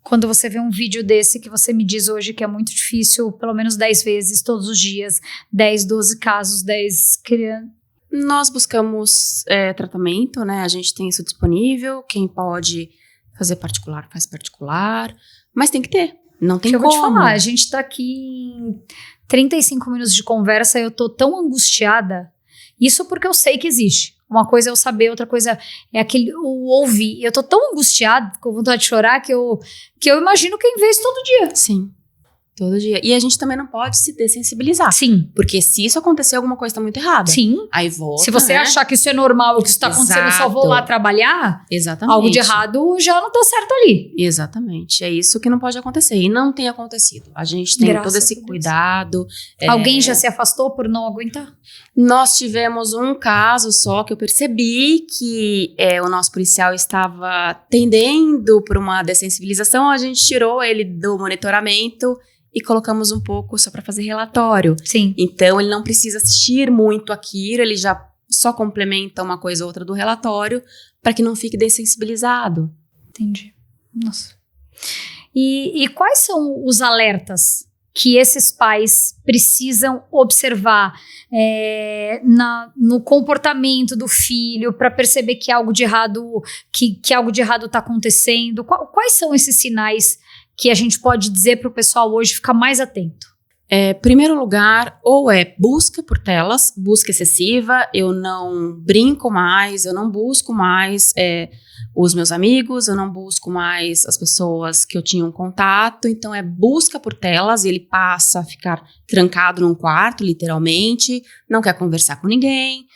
Quando você vê um vídeo desse que você me diz hoje que é muito difícil, pelo menos 10 vezes todos os dias, 10, 12 casos, 10 crianças. Nós buscamos tratamento, né? A gente tem isso disponível. Quem pode fazer particular, faz particular. Mas tem que ter. Não tem como. Eu vou te falar, a gente tá aqui em 35 minutos de conversa, eu tô tão angustiada. Isso porque eu sei que existe. Uma coisa é eu saber, outra coisa é o ouvir. Eu tô tão angustiada, com vontade de chorar, que eu imagino quem vê isso todo dia. Sim, todo dia. E a gente também não pode se dessensibilizar. Sim. Porque se isso acontecer, alguma coisa tá muito errada. Sim. Aí volta, se você achar que isso é normal, que isso tá acontecendo, eu só vou lá trabalhar, exatamente, algo de errado já não tá certo ali. Exatamente. É isso que não pode acontecer. E não tem acontecido. A gente tem todo esse cuidado. Alguém já se afastou por não aguentar? Nós tivemos um caso só que eu percebi que o nosso policial estava tendendo por uma dessensibilização. A gente tirou ele do monitoramento e colocamos um pouco só para fazer relatório. Sim. Então, ele não precisa assistir muito aquilo, ele já só complementa uma coisa ou outra do relatório para que não fique dessensibilizado. Entendi. Nossa. E quais são os alertas que esses pais precisam observar no comportamento do filho para perceber que algo de errado, que algo de errado está acontecendo? Quais são esses sinais que a gente pode dizer para o pessoal hoje ficar mais atento? Primeiro lugar, ou busca por telas, busca excessiva, eu não brinco mais, eu não busco mais os meus amigos, eu não busco mais as pessoas que eu tinha um contato, então busca por telas e ele passa a ficar trancado num quarto, literalmente, não quer conversar com ninguém,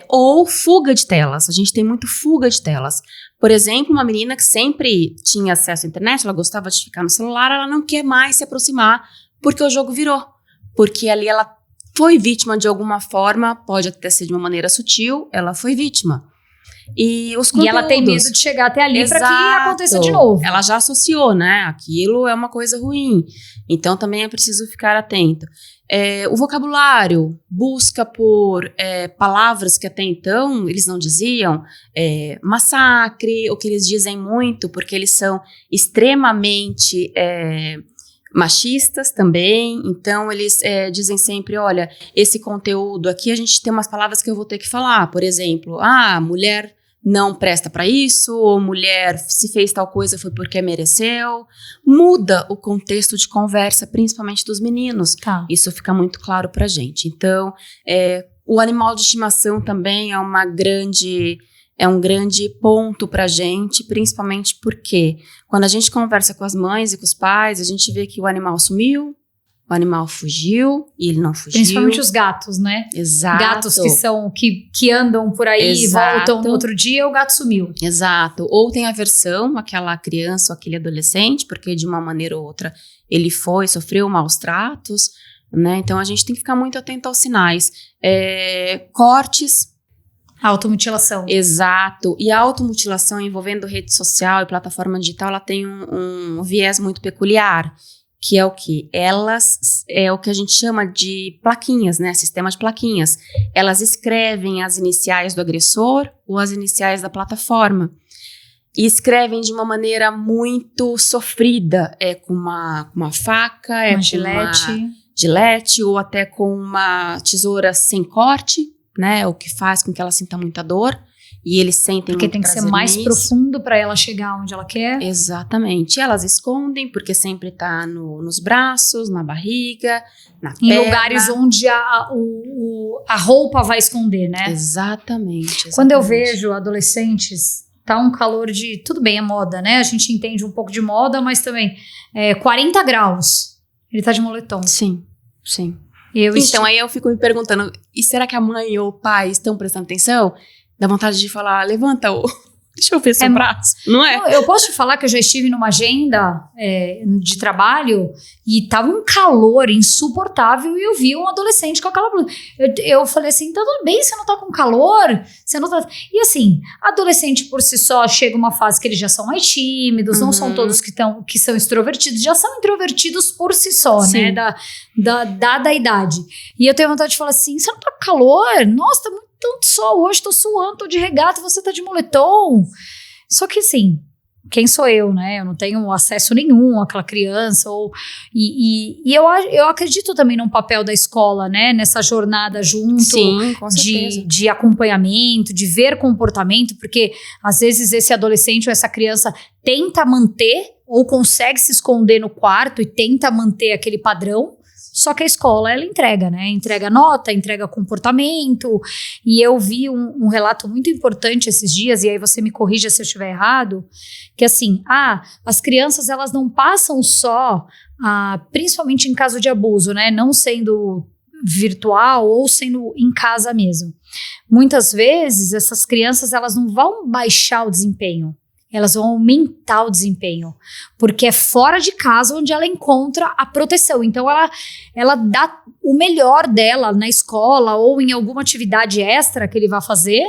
ou fuga de telas, a gente tem muito fuga de telas. Por exemplo, uma menina que sempre tinha acesso à internet, ela gostava de ficar no celular, ela não quer mais se aproximar porque o jogo virou. Porque ali ela foi vítima de alguma forma, pode até ser de uma maneira sutil, ela foi vítima. E os conteúdos... E ela tem medo de chegar até ali para que aconteça de novo. Ela já associou, né? Aquilo é uma coisa ruim. Então também é preciso ficar atento. O vocabulário, busca por palavras que até então eles não diziam, massacre, o que eles dizem muito, porque eles são extremamente machistas também, então eles dizem sempre, olha, esse conteúdo aqui a gente tem umas palavras que eu vou ter que falar, por exemplo, mulher não presta para isso, ou mulher se fez tal coisa foi porque mereceu, muda o contexto de conversa, principalmente dos meninos, isso fica muito claro pra gente. Então, o animal de estimação também é um grande ponto pra gente, principalmente porque quando a gente conversa com as mães e com os pais, a gente vê que o animal sumiu, o animal fugiu e ele não fugiu. Principalmente os gatos, né? Exato. Gatos que andam por aí e voltam no outro dia, o gato sumiu. Exato. Ou tem aversão àquela criança ou aquele adolescente, porque de uma maneira ou outra ele sofreu maus tratos, né? Então a gente tem que ficar muito atento aos sinais. Cortes. Automutilação. Exato. E a automutilação envolvendo rede social e plataforma digital, ela tem um viés muito peculiar, que é o quê? É o que a gente chama de plaquinhas, né? Sistema de plaquinhas. Elas escrevem as iniciais do agressor ou as iniciais da plataforma. E escrevem de uma maneira muito sofrida. Com uma faca, uma gilete, ou até com uma tesoura sem corte, né? O que faz com que ela sinta muita dor. E eles sentem porque muito tem que ser mais profundo para ela chegar onde ela quer. Exatamente. Elas escondem porque sempre tá nos braços, na barriga, na em perna. Lugares onde a roupa vai esconder, né? Exatamente. Quando eu vejo adolescentes, tá um calor de... Tudo bem, é moda, né? A gente entende um pouco de moda, mas também 40 graus. Ele tá de moletom. Sim, sim. Então aí eu fico me perguntando, e será que a mãe ou o pai estão prestando atenção? Dá vontade de falar, levanta deixa eu ver seu braço, não é? Eu posso te falar que eu já estive numa agenda de trabalho e tava um calor insuportável e eu vi um adolescente com aquela blusa. Eu falei assim, tá tudo bem, você não tá com calor? Você não tá... E assim, adolescente por si só chega uma fase que eles já são mais tímidos, não são todos que são extrovertidos, já são introvertidos por si só, sim, né? Dada a idade. E eu tenho vontade de falar assim, você não tá com calor? Nossa, tá muito tanto sol hoje, tô suando, tô de regata, você tá de moletom. Só que assim, quem sou eu, né? Eu não tenho acesso nenhum àquela criança. E eu acredito também num papel da escola, né? Nessa jornada junto. Sim, com certeza. De acompanhamento, de ver comportamento, porque às vezes esse adolescente ou essa criança tenta manter ou consegue se esconder no quarto e tenta manter aquele padrão. Só que a escola, ela entrega, né? Entrega nota, entrega comportamento. E eu vi um relato muito importante esses dias, e aí você me corrija se eu estiver errado, que assim, as crianças, elas não passam só, principalmente em caso de abuso, né? Não sendo virtual ou sendo em casa mesmo. Muitas vezes, essas crianças, elas não vão baixar o desempenho. Elas vão aumentar o desempenho, porque é fora de casa onde ela encontra a proteção. Então, ela dá o melhor dela na escola ou em alguma atividade extra que ele vai fazer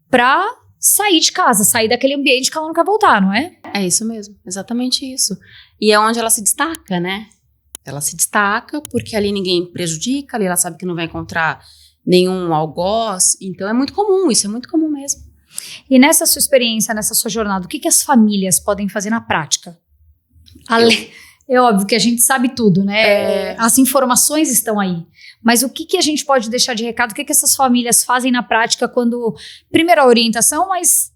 para sair de casa, sair daquele ambiente que ela não quer voltar, não é? É isso mesmo, exatamente isso. E é onde ela se destaca, né? Ela se destaca porque ali ninguém prejudica, ali ela sabe que não vai encontrar nenhum algoz. Então, é muito comum, isso é muito comum mesmo. E nessa sua experiência, nessa sua jornada, o que as famílias podem fazer na prática? É óbvio que a gente sabe tudo, né? As informações estão aí. Mas o que a gente pode deixar de recado? O que essas famílias fazem na prática quando... Primeiro a orientação, mas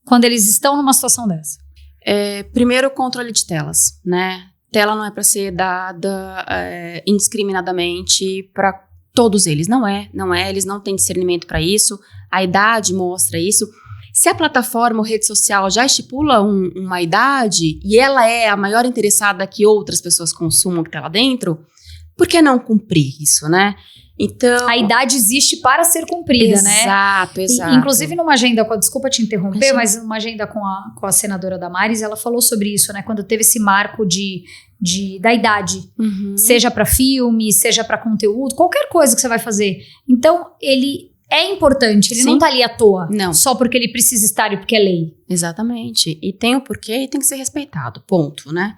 quando eles estão numa situação dessa? Primeiro o controle de telas, né? Tela não é para ser dada indiscriminadamente para todos eles. Não é. Eles não têm discernimento para isso. A idade mostra isso. Se a plataforma ou rede social já estipula uma idade e ela é a maior interessada que outras pessoas consumam que está lá dentro, por que não cumprir isso, né? Então... A idade existe para ser cumprida, né? Exato. Inclusive numa agenda, desculpa te interromper, mas uma agenda com a senadora Damares, ela falou sobre isso, né? Quando teve esse marco da idade, seja para filme, seja para conteúdo, qualquer coisa que você vai fazer. Então, ele é importante, ele não tá ali à toa, não. Só porque ele precisa estar e porque é lei. Exatamente, e tem o porquê e tem que ser respeitado, ponto, né?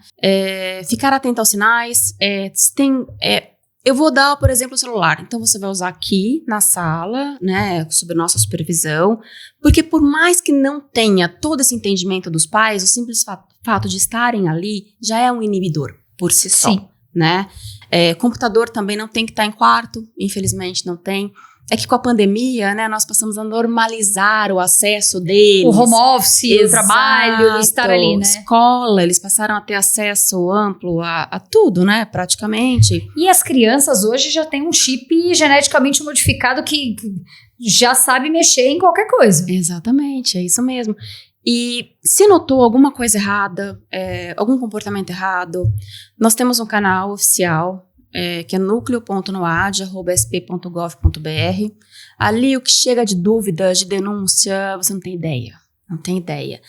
Ficar atento aos sinais, eu vou dar, por exemplo, o celular, então você vai usar aqui na sala, né, sob nossa supervisão, porque por mais que não tenha todo esse entendimento dos pais, o simples fato de estarem ali já é um inibidor por si só, né? Computador também não tem que estar em quarto, infelizmente não tem. É que com a pandemia, né, nós passamos a normalizar o acesso deles. O home office, o trabalho, estar ali, né? Escola, eles passaram a ter acesso amplo a tudo, né, praticamente. E as crianças hoje já têm um chip geneticamente modificado que já sabe mexer em qualquer coisa. Exatamente, é isso mesmo. E se notou alguma coisa errada, algum comportamento errado, nós temos um canal oficial, que é nucleo.noad@sp.gov.br. Ali o que chega de dúvidas, de denúncia, você não tem ideia. Não tem ideia.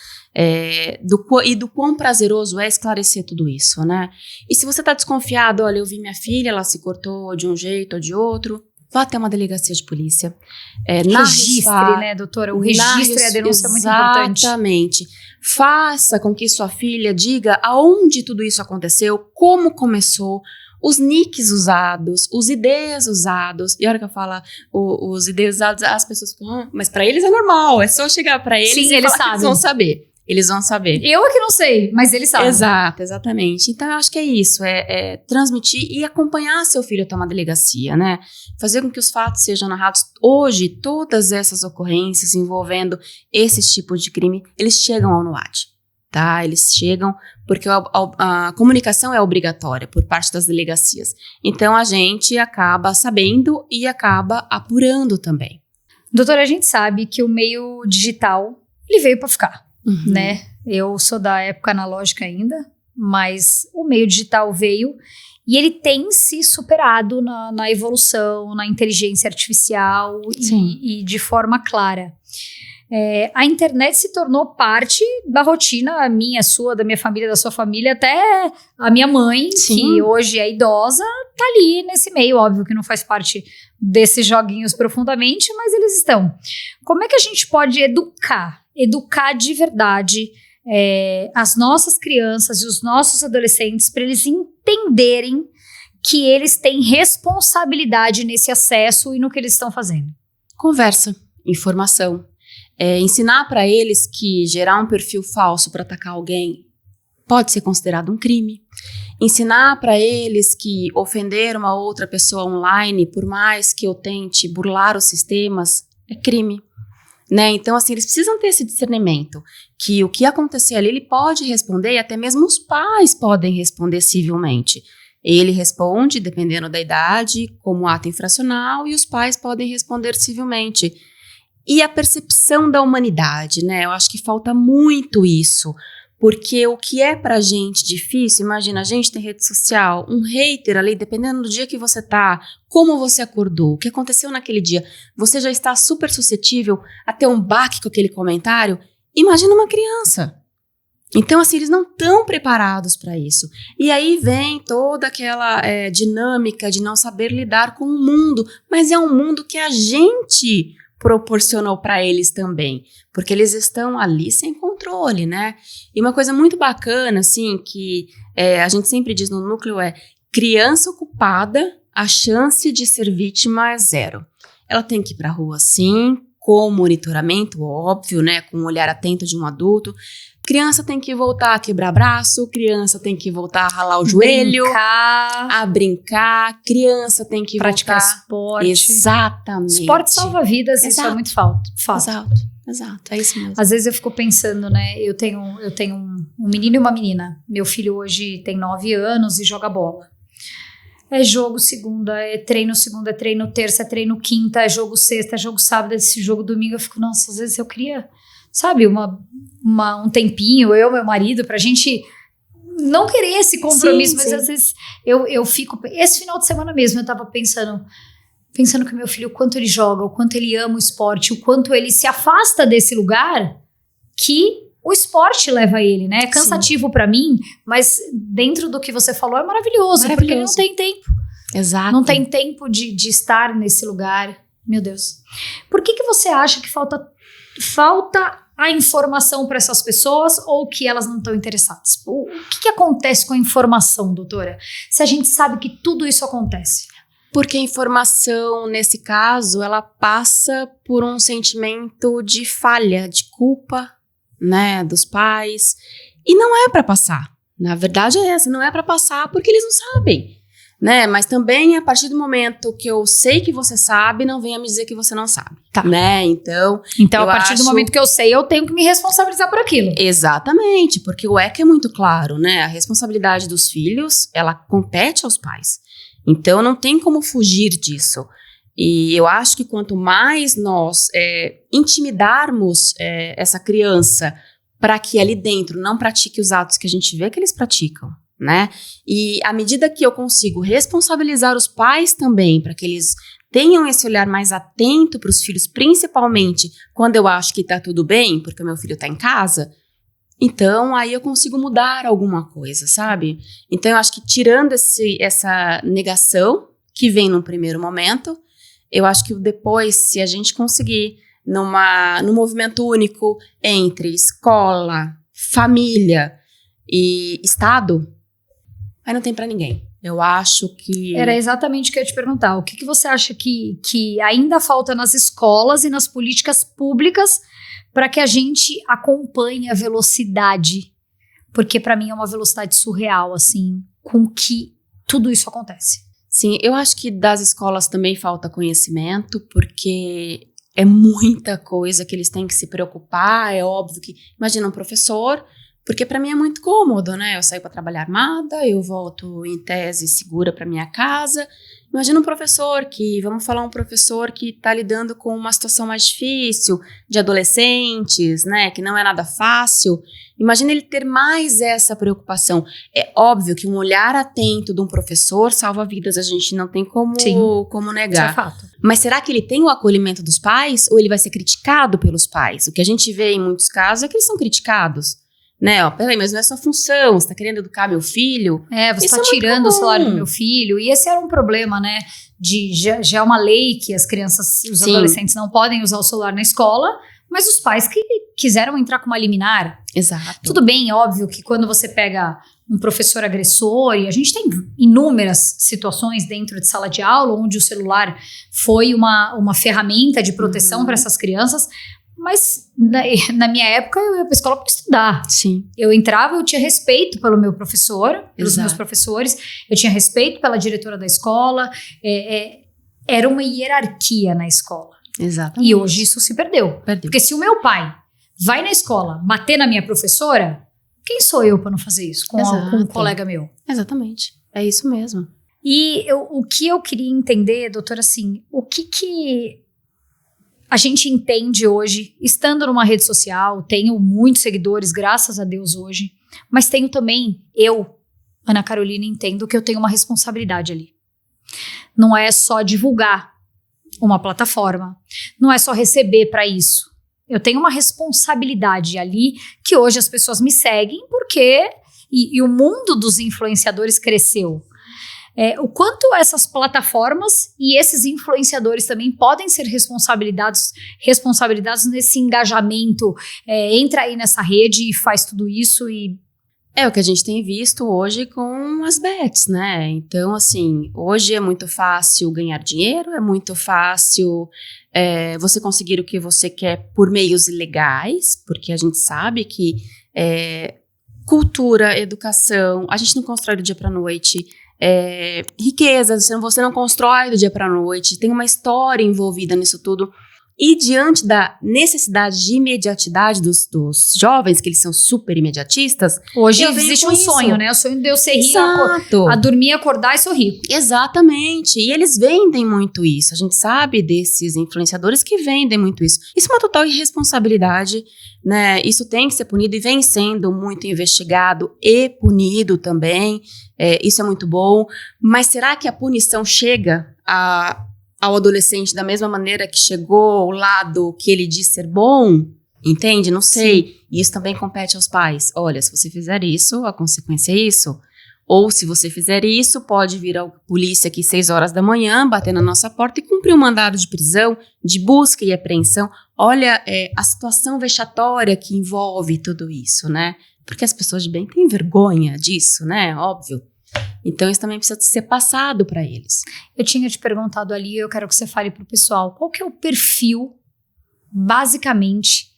Do quão prazeroso é esclarecer tudo isso, né? E se você está desconfiado, olha, eu vi minha filha, ela se cortou de um jeito ou de outro, vá até uma delegacia de polícia. Registre, né, doutora? O registro e a denúncia é muito importante. Exatamente. Faça com que sua filha diga aonde tudo isso aconteceu, como começou, os nicks usados, os IDs usados. E a hora que eu falo os IDs usados, as pessoas ficam, mas pra eles é normal, é só chegar pra eles e eles falar que eles vão saber. Eles vão saber. Eu é que não sei, mas eles sabem. Exato, exatamente. Então, eu acho que é isso, transmitir e acompanhar seu filho até uma delegacia, né? Fazer com que os fatos sejam narrados. Hoje, todas essas ocorrências envolvendo esses tipos de crime, eles chegam ao NOAD. Tá? Eles chegam porque a comunicação é obrigatória por parte das delegacias. Então, a gente acaba sabendo e acaba apurando também. Doutora, a gente sabe que o meio digital, ele veio para ficar, né? Eu sou da época analógica ainda, mas o meio digital veio e ele tem se superado na evolução, na inteligência artificial e de forma clara. A internet se tornou parte da rotina minha, sua, da minha família, da sua família, até a minha mãe, que hoje é idosa, tá ali nesse meio, óbvio que não faz parte desses joguinhos profundamente, mas eles estão. Como é que a gente pode educar de verdade as nossas crianças e os nossos adolescentes para eles entenderem que eles têm responsabilidade nesse acesso e no que eles estão fazendo? Conversa, informação. Ensinar para eles que gerar um perfil falso para atacar alguém pode ser considerado um crime. Ensinar para eles que ofender uma outra pessoa online, por mais que eu tente burlar os sistemas, é crime. Né? Então, assim, eles precisam ter esse discernimento, que o que acontecer ali, ele pode responder, e até mesmo os pais podem responder civilmente. Ele responde, dependendo da idade, como ato infracional, e os pais podem responder civilmente. E a percepção da humanidade, né? Eu acho que falta muito isso, porque o que é pra gente difícil, imagina, a gente tem rede social, um hater ali, dependendo do dia que você tá, como você acordou, o que aconteceu naquele dia, você já está super suscetível a ter um baque com aquele comentário. Imagina uma criança. Então, assim, eles não estão preparados para isso. E aí vem toda aquela dinâmica de não saber lidar com o mundo, mas é um mundo que a gente proporcionou para eles também, porque eles estão ali sem controle, né? E uma coisa muito bacana, assim, que a gente sempre diz no núcleo é: criança ocupada, a chance de ser vítima é 0. Ela tem que ir pra rua, sim, com monitoramento, óbvio, né? Com um olhar atento de um adulto. Criança tem que voltar a quebrar braço, criança tem que voltar a ralar o joelho, a brincar, criança tem que praticar voltar... esporte. Exatamente. Esporte salva vidas, isso é muito fato. Exato, é isso mesmo. Às vezes eu fico pensando, né, eu tenho um menino e uma menina. Meu filho hoje tem 9 anos e joga bola. É jogo segunda, é treino terça, é treino quinta, é jogo sexta, é jogo sábado, esse jogo domingo. Eu fico, nossa, às vezes eu queria... Sabe, um tempinho, eu e meu marido, pra gente não querer esse compromisso, mas às vezes eu fico... Esse final de semana mesmo eu tava pensando que meu filho, o quanto ele joga, o quanto ele ama o esporte, o quanto ele se afasta desse lugar que o esporte leva ele, né? É cansativo pra mim, mas dentro do que você falou é maravilhoso. Porque ele não tem tempo. Exato. Não tem tempo de estar nesse lugar. Meu Deus. Por que você acha que falta a informação para essas pessoas ou que elas não estão interessadas? O que acontece com a informação, doutora? Se a gente sabe que tudo isso acontece. Porque a informação, nesse caso, ela passa por um sentimento de falha, de culpa, né, dos pais. E não é para passar. Na verdade é essa, não é para passar porque eles não sabem. Né? Mas também, a partir do momento que eu sei que você sabe, não venha me dizer que você não sabe. Tá. Né? Então a partir do momento que eu sei, eu tenho que me responsabilizar por aquilo. Exatamente, porque o ECA é muito claro, né? A responsabilidade dos filhos, ela compete aos pais. Então, não tem como fugir disso. E eu acho que quanto mais nós intimidarmos essa criança para que ali dentro não pratique os atos que a gente vê que eles praticam, né? E à medida que eu consigo responsabilizar os pais também, para que eles tenham esse olhar mais atento para os filhos, principalmente quando eu acho que tá tudo bem, porque o meu filho tá em casa, então aí eu consigo mudar alguma coisa, sabe? Então eu acho que tirando essa negação que vem num primeiro momento, eu acho que depois, se a gente conseguir num movimento único entre escola, família e Estado, aí não tem pra ninguém. Eu acho que... Era exatamente o que eu ia te perguntar. O que você acha que ainda falta nas escolas e nas políticas públicas para que a gente acompanhe a velocidade? Porque pra mim é uma velocidade surreal, assim, com que tudo isso acontece. Sim, eu acho que das escolas também falta conhecimento, porque é muita coisa que eles têm que se preocupar. É óbvio que... Imagina um professor... Porque para mim é muito cômodo, né? Eu saio para trabalhar armada, eu volto em tese segura para minha casa. Imagina um professor vamos falar um professor que está lidando com uma situação mais difícil, de adolescentes, né? Que não é nada fácil. Imagina ele ter mais essa preocupação. É óbvio que um olhar atento de um professor salva vidas, a gente não tem como negar. Isso é fato. Mas será que ele tem o acolhimento dos pais ou ele vai ser criticado pelos pais? O que a gente vê em muitos casos é que eles são criticados. Né, peraí, mas não é sua função, você tá querendo educar meu filho? Você tá tirando o salário do meu filho. E esse era um problema, né, já é uma lei que as crianças, os adolescentes não podem usar o celular na escola, mas os pais que quiseram entrar com uma liminar. Exato. Tudo bem, óbvio que quando você pega um professor agressor, e a gente tem inúmeras situações dentro de sala de aula, onde o celular foi uma ferramenta de proteção para essas crianças, Mas na minha época eu ia para a escola para estudar. Sim. Eu entrava, eu tinha respeito pelo meu professor, pelos Exato. meus professores, eu tinha respeito pela diretora da escola, era uma hierarquia na escola. Exatamente. E hoje isso se perdeu. Porque se o meu pai vai na escola bater na minha professora, quem sou eu para não fazer isso com um colega meu? Exatamente. É isso mesmo. E o que eu queria entender, doutora, assim, o que a gente entende hoje, estando numa rede social, tenho muitos seguidores, graças a Deus hoje, mas tenho também, eu, Ana Carolina, entendo que eu tenho uma responsabilidade ali. Não é só divulgar uma plataforma, não é só receber para isso. Eu tenho uma responsabilidade ali que hoje as pessoas me seguem porque... E o mundo dos influenciadores cresceu. O quanto essas plataformas e esses influenciadores também podem ser responsabilizados nesse engajamento. Entra aí nessa rede e faz tudo isso e... É o que a gente tem visto hoje com as bets, né? Então, assim, hoje é muito fácil ganhar dinheiro, é muito fácil você conseguir o que você quer por meios ilegais, porque a gente sabe que cultura, educação, a gente não constrói do dia para noite. Riqueza, você não constrói do dia para noite, tem uma história envolvida nisso tudo. E diante da necessidade de imediatidade dos jovens, que eles são super imediatistas... Hoje existe um sonho, né? O sonho de eu ser rico, a dormir, acordar e sou rico. Exatamente. E eles vendem muito isso. A gente sabe desses influenciadores que vendem muito isso. Isso é uma total irresponsabilidade, né? Isso tem que ser punido e vem sendo muito investigado e punido também. Isso é muito bom. Mas será que a punição chega ao adolescente da mesma maneira que chegou ao lado que ele diz ser bom? Entende? Não sei. Sim. E isso também compete aos pais. Olha, se você fizer isso, a consequência é isso. Ou se você fizer isso, pode vir a polícia aqui 6 horas da manhã, bater na nossa porta e cumprir um mandado de prisão, de busca e apreensão. Olha a situação vexatória que envolve tudo isso, né? Porque as pessoas de bem têm vergonha disso, né? Óbvio. Então, isso também precisa ser passado para eles. Eu tinha te perguntado ali, eu quero que você fale para o pessoal, qual que é o perfil, basicamente,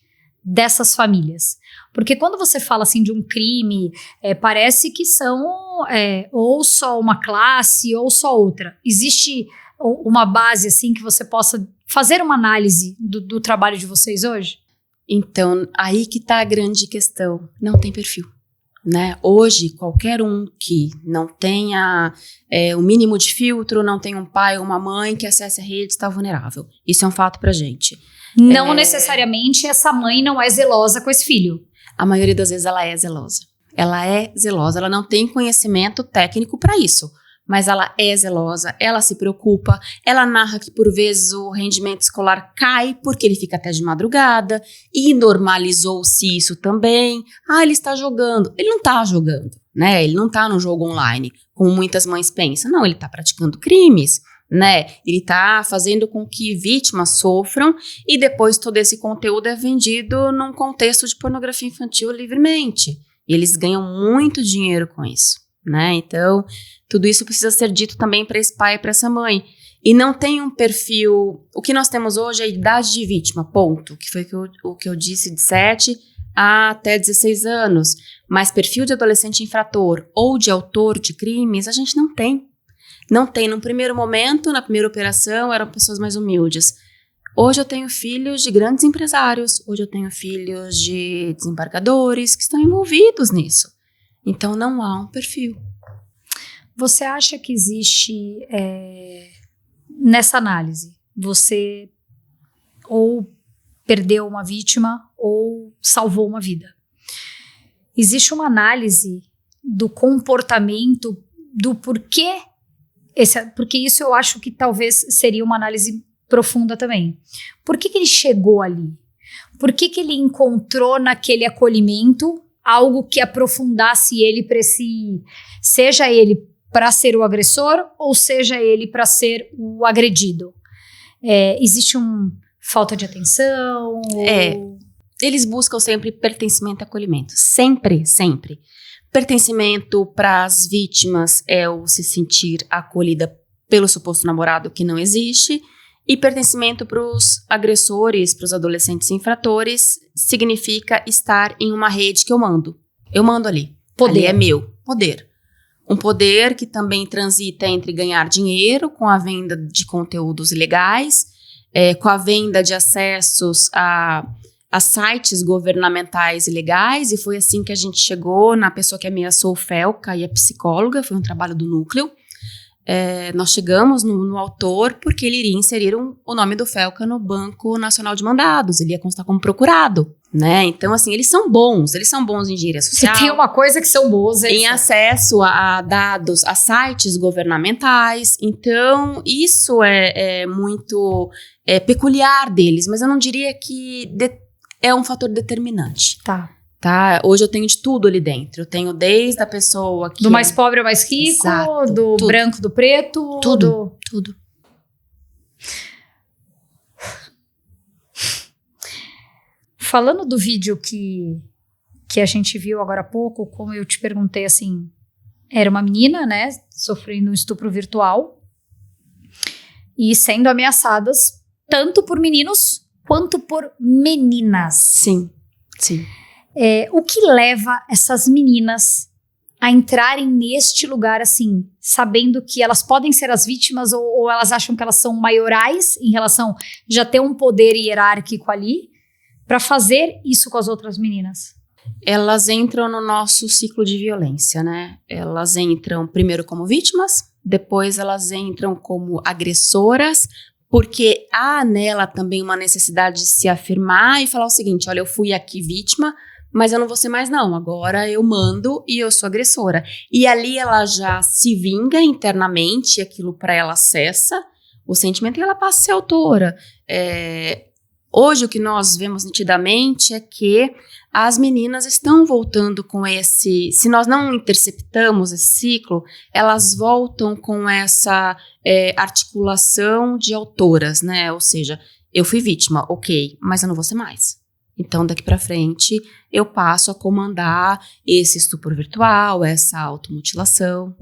dessas famílias? Porque quando você fala assim de um crime, parece que são ou só uma classe ou só outra. Existe uma base assim que você possa fazer uma análise do trabalho de vocês hoje? Então, aí que está a grande questão. Não tem perfil. Né? Hoje, qualquer um que não tenha o mínimo de filtro, não tem um pai ou uma mãe que acesse a rede, está vulnerável. Isso é um fato pra gente. Não necessariamente essa mãe não é zelosa com esse filho. A maioria das vezes ela é zelosa. Ela é zelosa, ela não tem conhecimento técnico para isso. Mas ela é zelosa, ela se preocupa, ela narra que por vezes o rendimento escolar cai porque ele fica até de madrugada e normalizou-se isso também. Ele está jogando. Ele não está jogando, né? Ele não está no jogo online, como muitas mães pensam. Não, ele está praticando crimes, né? Ele está fazendo com que vítimas sofram e depois todo esse conteúdo é vendido num contexto de pornografia infantil livremente. E eles ganham muito dinheiro com isso, né? Então, tudo isso precisa ser dito também para esse pai e para essa mãe. E não tem um perfil... O que nós temos hoje é a idade de vítima, ponto. Que foi o que eu disse, de 7 até 16 anos. Mas perfil de adolescente infrator ou de autor de crimes, a gente não tem. Não tem. Num primeiro momento, na primeira operação, eram pessoas mais humildes. Hoje eu tenho filhos de grandes empresários. Hoje eu tenho filhos de desembargadores que estão envolvidos nisso. Então, não há um perfil. Você acha que existe, nessa análise, você ou perdeu uma vítima ou salvou uma vida? Existe uma análise do comportamento, do porquê, porque isso eu acho que talvez seria uma análise profunda também. Por que ele chegou ali? Por que ele encontrou naquele acolhimento algo que aprofundasse ele para seja ele para ser o agressor ou seja ele para ser o agredido? Existe falta de atenção? Eles buscam sempre pertencimento e acolhimento. Sempre, sempre. Pertencimento para as vítimas é o se sentir acolhida pelo suposto namorado que não existe. E pertencimento para os agressores, para os adolescentes infratores, significa estar em uma rede que eu mando. Eu mando ali. Poder. Ali é meu. Poder. Um poder que também transita entre ganhar dinheiro com a venda de conteúdos ilegais, com a venda de acessos a sites governamentais ilegais, e foi assim que a gente chegou na pessoa que ameaçou o Felca e a psicóloga, foi um trabalho do núcleo. Nós chegamos no autor porque ele iria inserir o nome do Felca no Banco Nacional de Mandados, ele ia constar como procurado, né? Então, assim, eles são bons em engenharia social. Se tem uma coisa que são boas, em acesso a dados, a sites governamentais. Então, isso é muito peculiar deles, mas eu não diria que é um fator determinante. Tá? Hoje eu tenho de tudo ali dentro. Eu tenho desde a pessoa que... Do mais pobre ao mais rico, exato, do tudo. Branco do preto. Tudo. Falando do vídeo que a gente viu agora há pouco, como eu te perguntei, assim, era uma menina, né, sofrendo um estupro virtual e sendo ameaçadas tanto por meninos quanto por meninas. Sim. O que leva essas meninas a entrarem neste lugar, assim, sabendo que elas podem ser as vítimas ou elas acham que elas são maiorais em relação já ter um poder hierárquico ali, para fazer isso com as outras meninas? Elas entram no nosso ciclo de violência, né? Elas entram primeiro como vítimas, depois elas entram como agressoras, porque há nela também uma necessidade de se afirmar e falar o seguinte: olha, eu fui aqui vítima, mas eu não vou ser mais não, agora eu mando e eu sou agressora. E ali ela já se vinga internamente, aquilo para ela cessa o sentimento e ela passa a ser autora. Hoje o que nós vemos nitidamente é que as meninas estão voltando com se nós não interceptamos esse ciclo, elas voltam com essa articulação de autoras, né? Ou seja, eu fui vítima, ok, mas eu não vou ser mais. Então, daqui para frente, eu passo a comandar esse estupro virtual, essa automutilação.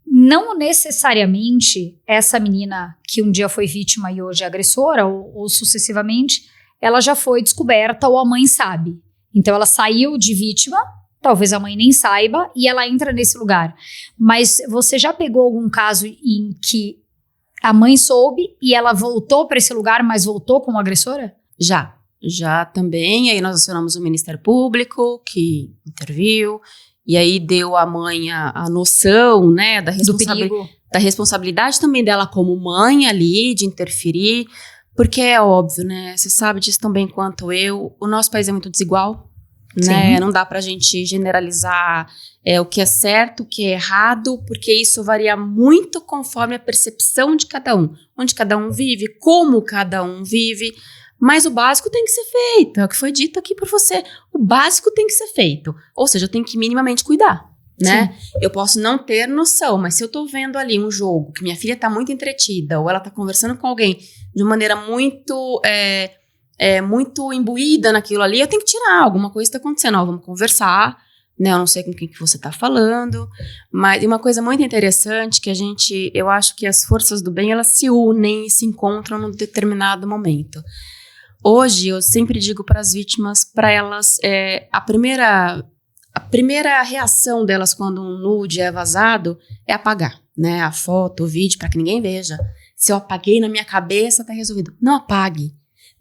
Não necessariamente essa menina que um dia foi vítima e hoje é agressora, ou sucessivamente, ela já foi descoberta ou a mãe sabe. Então, ela saiu de vítima, talvez a mãe nem saiba, e ela entra nesse lugar. Mas você já pegou algum caso em que a mãe soube e ela voltou para esse lugar, mas voltou como agressora? Já também, aí nós acionamos o Ministério Público, que interviu, e aí deu à mãe a noção, né, da responsabilidade também dela como mãe ali, de interferir, porque é óbvio, né, você sabe disso tão bem quanto eu, o nosso país é muito desigual, né, não dá pra gente generalizar o que é certo, o que é errado, porque isso varia muito conforme a percepção de cada um, onde cada um vive, como cada um vive. Mas o básico tem que ser feito, é o que foi dito aqui por você. O básico tem que ser feito, ou seja, eu tenho que minimamente cuidar, né? Sim. Eu posso não ter noção, mas se eu tô vendo ali um jogo que minha filha tá muito entretida, ou ela tá conversando com alguém de maneira muito, muito imbuída naquilo ali, eu tenho que tirar, alguma coisa tá acontecendo, vamos conversar, né? Eu não sei com quem que você tá falando, mas uma coisa muito interessante que eu acho que as forças do bem, elas se unem e se encontram num determinado momento. Hoje, eu sempre digo para as vítimas, para elas, a primeira reação delas quando um nude é vazado é apagar, né? A foto, o vídeo, para que ninguém veja. Se eu apaguei na minha cabeça, tá resolvido. Não apague.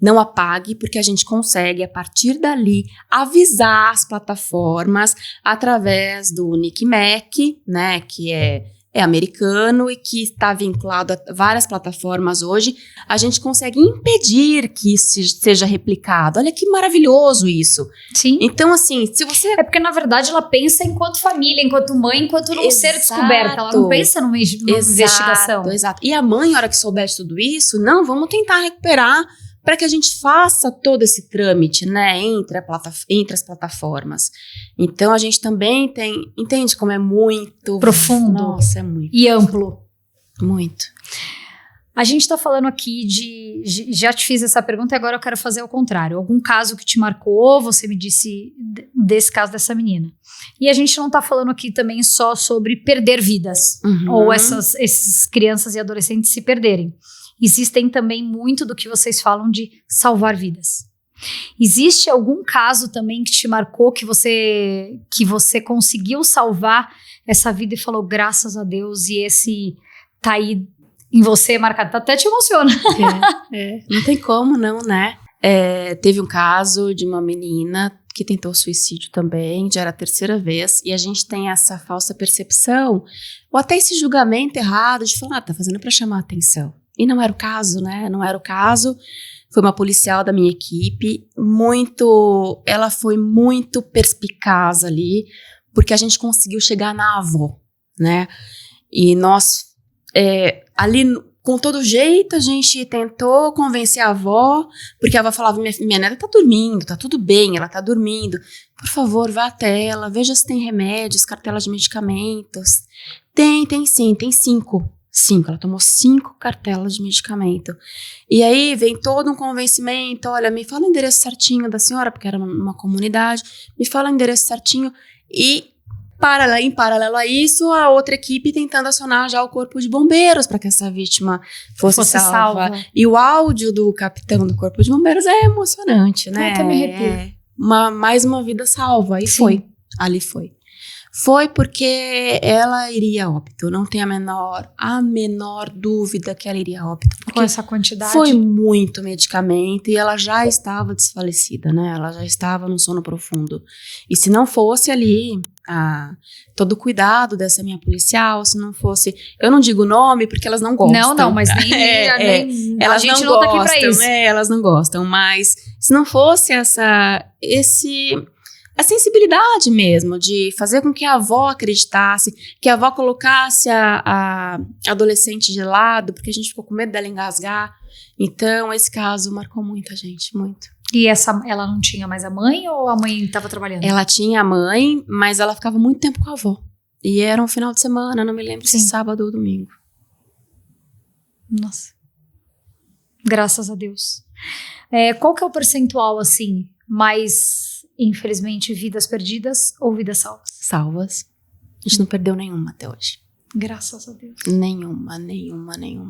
Não apague, porque a gente consegue, a partir dali, avisar as plataformas através do NICMEC, né? Que é americano e que está vinculado a várias plataformas hoje, a gente consegue impedir que isso seja replicado. Olha que maravilhoso isso. Sim. Então, assim, se você... É porque, na verdade, ela pensa enquanto família, enquanto mãe, enquanto não ser descoberta. Ela não pensa numa investigação. Exato. E a mãe, na hora que souber de tudo isso, não, vamos tentar recuperar para que a gente faça todo esse trâmite, né, entre as plataformas. Então, a gente também entende como é muito... profundo. Nossa, é muito. E amplo. Muito. A gente está falando aqui já te fiz essa pergunta e agora eu quero fazer ao contrário. Algum caso que te marcou, você me disse desse caso dessa menina. E a gente não está falando aqui também só sobre perder vidas, ou essas crianças e adolescentes se perderem. existem também muito do que vocês falam de salvar vidas. Existe algum caso também que te marcou, que você conseguiu salvar essa vida e falou, graças a Deus, e esse tá aí em você marcado, até te emociona. Não tem como não, né? Teve um caso de uma menina que tentou suicídio também, já era a terceira vez, e a gente tem essa falsa percepção, ou até esse julgamento errado de falar, tá fazendo pra chamar atenção. E não era o caso, né? Não era o caso. Foi uma policial da minha equipe, ela foi muito perspicaz ali, porque a gente conseguiu chegar na avó, né? E nós, ali, com todo jeito, a gente tentou convencer a avó, porque a avó falava, minha neta tá dormindo, tá tudo bem, ela tá dormindo. Por favor, vá até ela, veja se tem remédios, cartela de medicamentos. Tem sim, tem 5. Ela tomou 5 cartelas de medicamento. E aí vem todo um convencimento, olha, me fala o endereço certinho da senhora, porque era uma comunidade, me fala o endereço certinho, e em paralelo a isso, a outra equipe tentando acionar já o corpo de bombeiros para que essa vítima fosse salva. E o áudio do capitão do corpo de bombeiros é emocionante, né? Eu até me arrepio. Mais uma vida salva, e foi. Ali foi. Foi porque ela iria a óbito, não tem a menor dúvida que ela iria a óbito. Com essa quantidade? Foi muito medicamento e ela já estava desfalecida, né? Ela já estava no sono profundo. E se não fosse ali todo o cuidado dessa minha policial, se não fosse... Eu não digo o nome porque elas não gostam. Não, mas nem elas a gente não tá aqui gostam, pra isso. Elas não gostam, mas se não fosse a sensibilidade mesmo, de fazer com que a avó acreditasse, que a avó colocasse a adolescente de lado, porque a gente ficou com medo dela engasgar. Então, esse caso marcou muita gente, muito. E ela não tinha mais a mãe, ou a mãe estava trabalhando? Ela tinha a mãe, mas ela ficava muito tempo com a avó. E era um final de semana, não me lembro se sábado ou domingo. Nossa. Graças a Deus. Qual que é o percentual, assim, mais... Infelizmente, vidas perdidas ou vidas salvas? Salvas. A gente não perdeu nenhuma até hoje. Graças a Deus. Nenhuma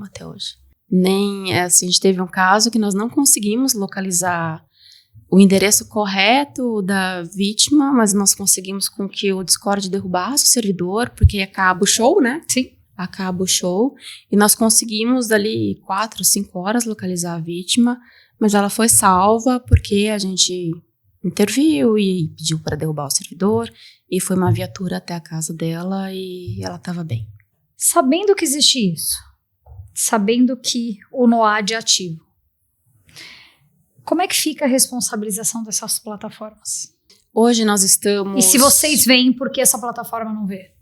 até hoje. A gente teve um caso que nós não conseguimos localizar o endereço correto da vítima, mas nós conseguimos com que o Discord derrubasse o servidor, porque acaba o show, né? Sim. Acaba o show. E nós conseguimos, dali 4, 5 horas, localizar a vítima, mas ela foi salva porque a gente... interviu e pediu para derrubar o servidor, e foi uma viatura até a casa dela e ela estava bem. Sabendo que existe isso, sabendo que o NOAD é ativo, como é que fica a responsabilização dessas plataformas? Hoje nós estamos... E se vocês veem, por que essa plataforma não vê?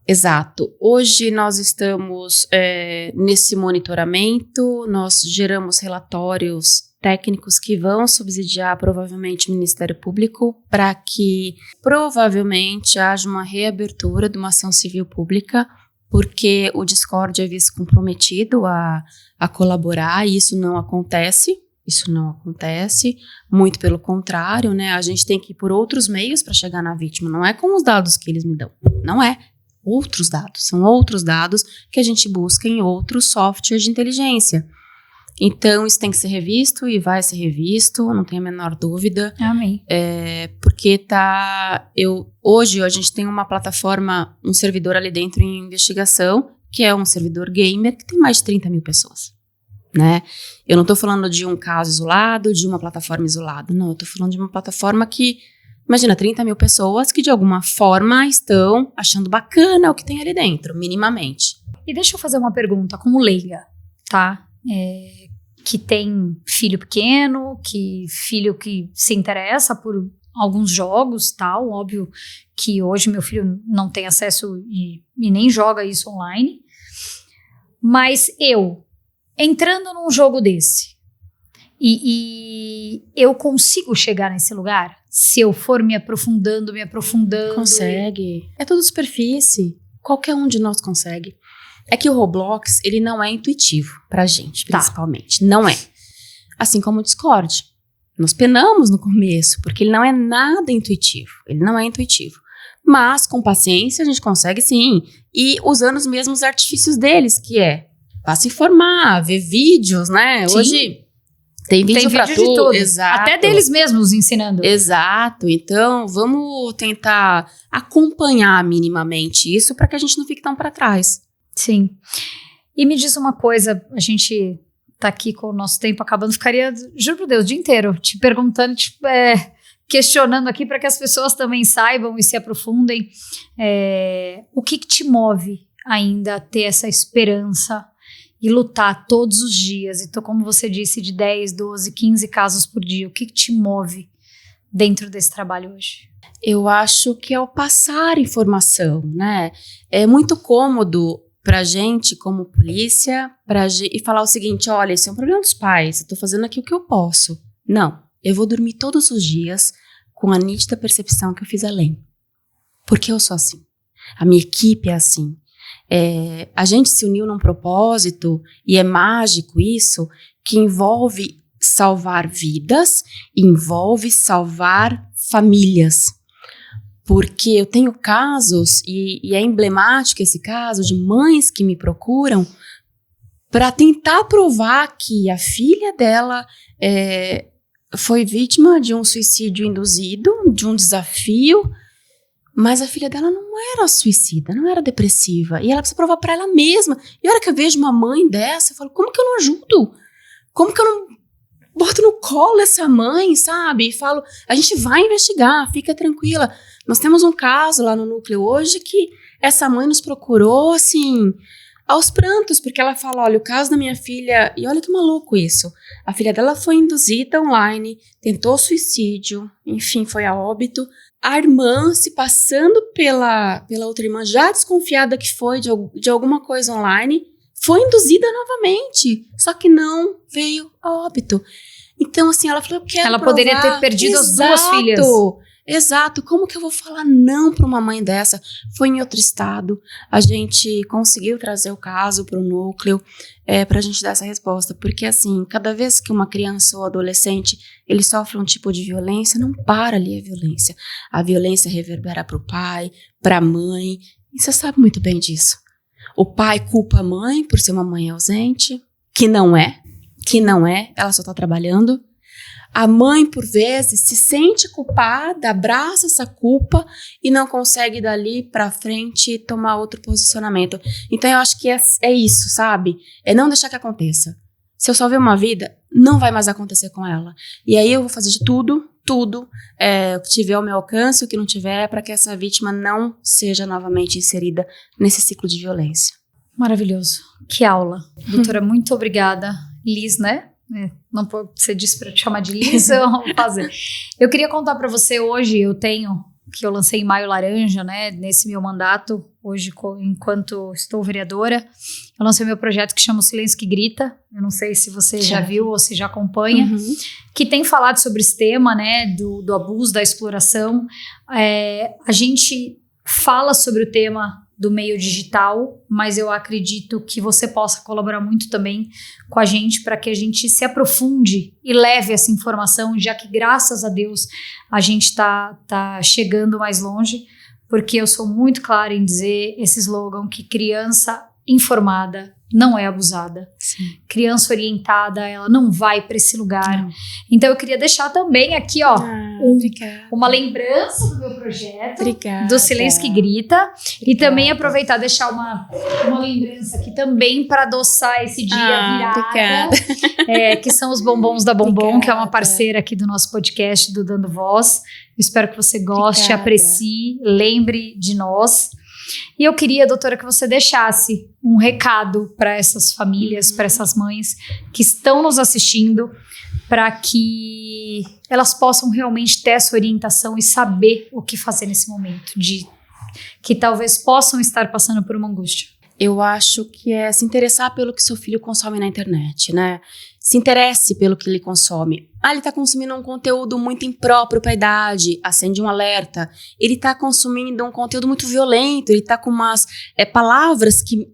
Exato. Hoje nós estamos nesse monitoramento, nós geramos relatórios técnicos que vão subsidiar provavelmente o Ministério Público para que provavelmente haja uma reabertura de uma ação civil pública, porque o Discord havia se comprometido a colaborar e isso não acontece. Muito pelo contrário, né? A gente tem que ir por outros meios para chegar na vítima, não é com os dados que eles me dão, não é. São outros dados que a gente busca em outros softwares de inteligência. Então, isso tem que ser revisto e vai ser revisto, não tenho a menor dúvida. Amém. Porque hoje a gente tem uma plataforma, um servidor ali dentro em investigação, que é um servidor gamer que tem mais de 30 mil pessoas, né? Eu não estou falando de um caso isolado, de uma plataforma isolada, não, eu estou falando de uma plataforma que, imagina, 30 mil pessoas que de alguma forma estão achando bacana o que tem ali dentro, minimamente. E deixa eu fazer uma pergunta, como leiga, tá? Que tem filho pequeno, filho que se interessa por alguns jogos, tal. Óbvio que hoje meu filho não tem acesso e nem joga isso online. Mas eu, entrando num jogo desse, e eu consigo chegar nesse lugar? Se eu for me aprofundando... Consegue. É tudo superfície. Qualquer um de nós consegue. É que o Roblox, ele não é intuitivo pra gente, principalmente. Tá. Não é. Assim como o Discord. Nós penamos no começo, porque ele não é nada intuitivo. Mas, com paciência, a gente consegue sim. E usando os mesmos artifícios deles, que é Vá se informar, ver vídeos, né? Sim. Hoje tem vídeo pra de tudo. tudo. Exato. Até deles mesmos ensinando. Exato. Então, vamos tentar acompanhar minimamente isso para que a gente não fique tão para trás. Sim. E me diz uma coisa, a gente tá aqui com o nosso tempo acabando, ficaria, juro por Deus, o dia inteiro te perguntando, questionando aqui para que as pessoas também saibam e se aprofundem. O que te move ainda a ter essa esperança e lutar todos os dias? Então, como você disse, de 10, 12, 15 casos por dia, o que te move dentro desse trabalho hoje? Eu acho que é o passar informação, né? É muito cômodo pra gente, como polícia, e falar o seguinte: olha, esse é um problema dos pais, eu tô fazendo aqui o que eu posso. Não, eu vou dormir todos os dias com a nítida percepção que eu fiz além. Porque eu sou assim. A minha equipe é assim. A gente se uniu num propósito, e é mágico isso, que envolve salvar vidas, envolve salvar famílias. Porque eu tenho casos, e é emblemático esse caso, de mães que me procuram para tentar provar que a filha dela foi vítima de um suicídio induzido, de um desafio, mas a filha dela não era suicida, não era depressiva, e ela precisa provar para ela mesma. E a hora que eu vejo uma mãe dessa, eu falo: como que eu não ajudo? Como que eu não boto no colo essa mãe, sabe? E falo: a gente vai investigar, fica tranquila. Nós temos um caso lá no núcleo hoje que essa mãe nos procurou, assim, aos prantos, porque ela fala: olha, o caso da minha filha, e olha que maluco isso, a filha dela foi induzida online, tentou suicídio, enfim, foi a óbito. A irmã, se passando pela outra irmã, já desconfiada que foi de alguma coisa online, foi induzida novamente, só que não veio a óbito. Então, assim, ela falou: eu quero Ela provar. poderia ter perdido as duas filhas. Exato, como que eu vou falar não para uma mãe dessa? Foi em outro estado, a gente conseguiu trazer o caso para o núcleo, para a gente dar essa resposta, porque assim, cada vez que uma criança ou adolescente, ele sofre um tipo de violência, não para ali a violência reverbera para o pai, para a mãe, e você sabe muito bem disso. O pai culpa a mãe por ser uma mãe ausente, que não é, ela só está trabalhando. A mãe, por vezes, se sente culpada, abraça essa culpa e não consegue dali pra frente tomar outro posicionamento. Então, eu acho que é isso, sabe? É não deixar que aconteça. Se eu salvei uma vida, não vai mais acontecer com ela. E aí eu vou fazer de tudo, o que tiver ao meu alcance, o que não tiver, para que essa vítima não seja novamente inserida nesse ciclo de violência. Maravilhoso. Que aula. Doutora, muito obrigada. Liz, né? Não, você disse para te chamar de Liz, eu vou fazer. Eu queria contar para você hoje, que eu lancei em Maio Laranja, né, nesse meu mandato, hoje enquanto estou vereadora, eu lancei meu projeto que chama O Silêncio que Grita, eu não sei se você já viu ou se já acompanha, que tem falado sobre esse tema, né, do abuso, da exploração. A gente fala sobre o tema do meio digital, mas eu acredito que você possa colaborar muito também com a gente para que a gente se aprofunde e leve essa informação, já que, graças a Deus, a gente está chegando mais longe, porque eu sou muito clara em dizer esse slogan que criança informada não é abusada. Sim. Criança orientada, ela não vai para esse lugar. Não. Então eu queria deixar também aqui, uma lembrança do meu projeto, do Silêncio que Grita, e também aproveitar e deixar uma lembrança aqui também para adoçar esse dia virada, que são os bombons da Bombom, que é uma parceira aqui do nosso podcast, do Dando Voz. Eu espero que você goste, aprecie, lembre de nós. E eu queria, doutora, que você deixasse um recado para essas famílias, para essas mães que estão nos assistindo, para que elas possam realmente ter essa orientação e saber o que fazer nesse momento, que talvez possam estar passando por uma angústia. Eu acho que é se interessar pelo que seu filho consome na internet, né? Se interesse pelo que ele consome. Ele está consumindo um conteúdo muito impróprio para a idade, acende um alerta. Ele está consumindo um conteúdo muito violento, ele está com umas palavras que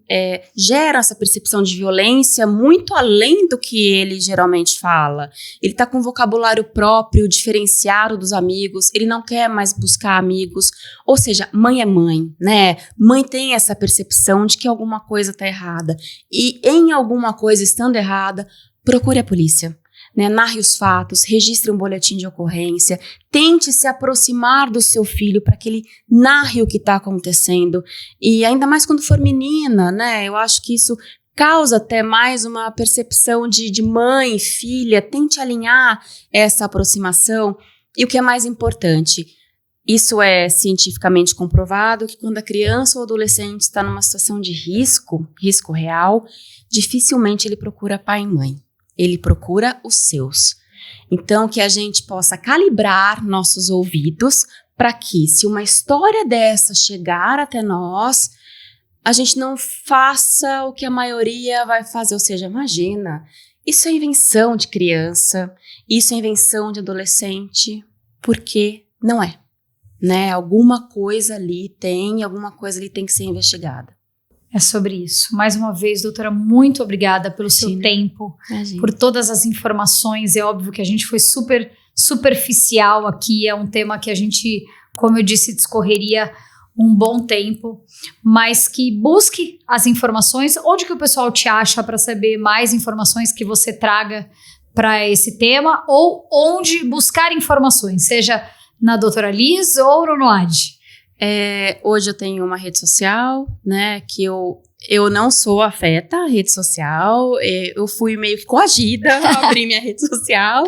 geram essa percepção de violência muito além do que ele geralmente fala. Ele está com um vocabulário próprio, diferenciado dos amigos, ele não quer mais buscar amigos. Ou seja, mãe é mãe, né? Mãe tem essa percepção de que alguma coisa está errada. E em alguma coisa estando errada, procure a polícia. Né, narre os fatos, registre um boletim de ocorrência, tente se aproximar do seu filho para que ele narre o que está acontecendo. E ainda mais quando for menina, né? Eu acho que isso causa até mais uma percepção de mãe, filha. Tente alinhar essa aproximação. E o que é mais importante, isso é cientificamente comprovado, que quando a criança ou adolescente está numa situação de risco real, dificilmente ele procura pai e mãe. Ele procura os seus. Então, que a gente possa calibrar nossos ouvidos para que, se uma história dessa chegar até nós, a gente não faça o que a maioria vai fazer. Ou seja, imagina, isso é invenção de criança, isso é invenção de adolescente, porque não é. Né? Alguma coisa ali tem que ser investigada. É sobre isso. Mais uma vez, doutora, muito obrigada pelo seu tempo, por todas as informações. É óbvio que a gente foi super superficial aqui, é um tema que a gente, como eu disse, discorreria um bom tempo, mas que busque as informações. Onde que o pessoal te acha para saber mais informações que você traga para esse tema, ou onde buscar informações, seja na doutora Liz ou no NOAD? Hoje eu tenho uma rede social, né, que eu não sou afeta à rede social, eu fui meio que coagida a abrir minha rede social,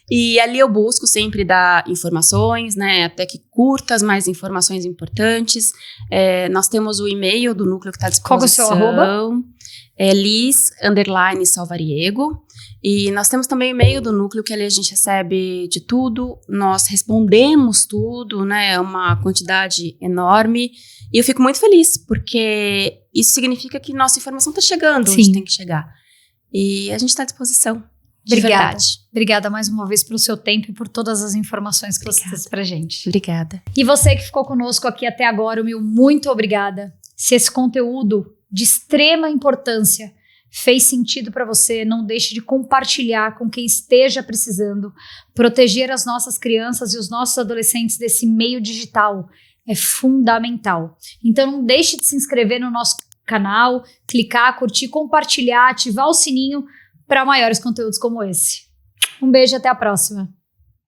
e ali eu busco sempre dar informações, né, até que curtas, mas informações importantes. Nós temos o e-mail do núcleo que está à disposição. Qual é o seu arroba? Liz_Salvariego. E nós temos também o e-mail do núcleo, que ali a gente recebe de tudo, nós respondemos tudo, né, é uma quantidade enorme, e eu fico muito feliz, porque isso significa que nossa informação está chegando onde tem que chegar, e a gente está à disposição, de verdade. Obrigada mais uma vez pelo seu tempo e por todas as informações que você trouxe pra gente. Obrigada. E você que ficou conosco aqui até agora, meu muito obrigada. Se esse conteúdo de extrema importância fez sentido para você, não deixe de compartilhar com quem esteja precisando. Proteger as nossas crianças e os nossos adolescentes desse meio digital é fundamental. Então não deixe de se inscrever no nosso canal, clicar, curtir, compartilhar, ativar o sininho para maiores conteúdos como esse. Um beijo e até a próxima.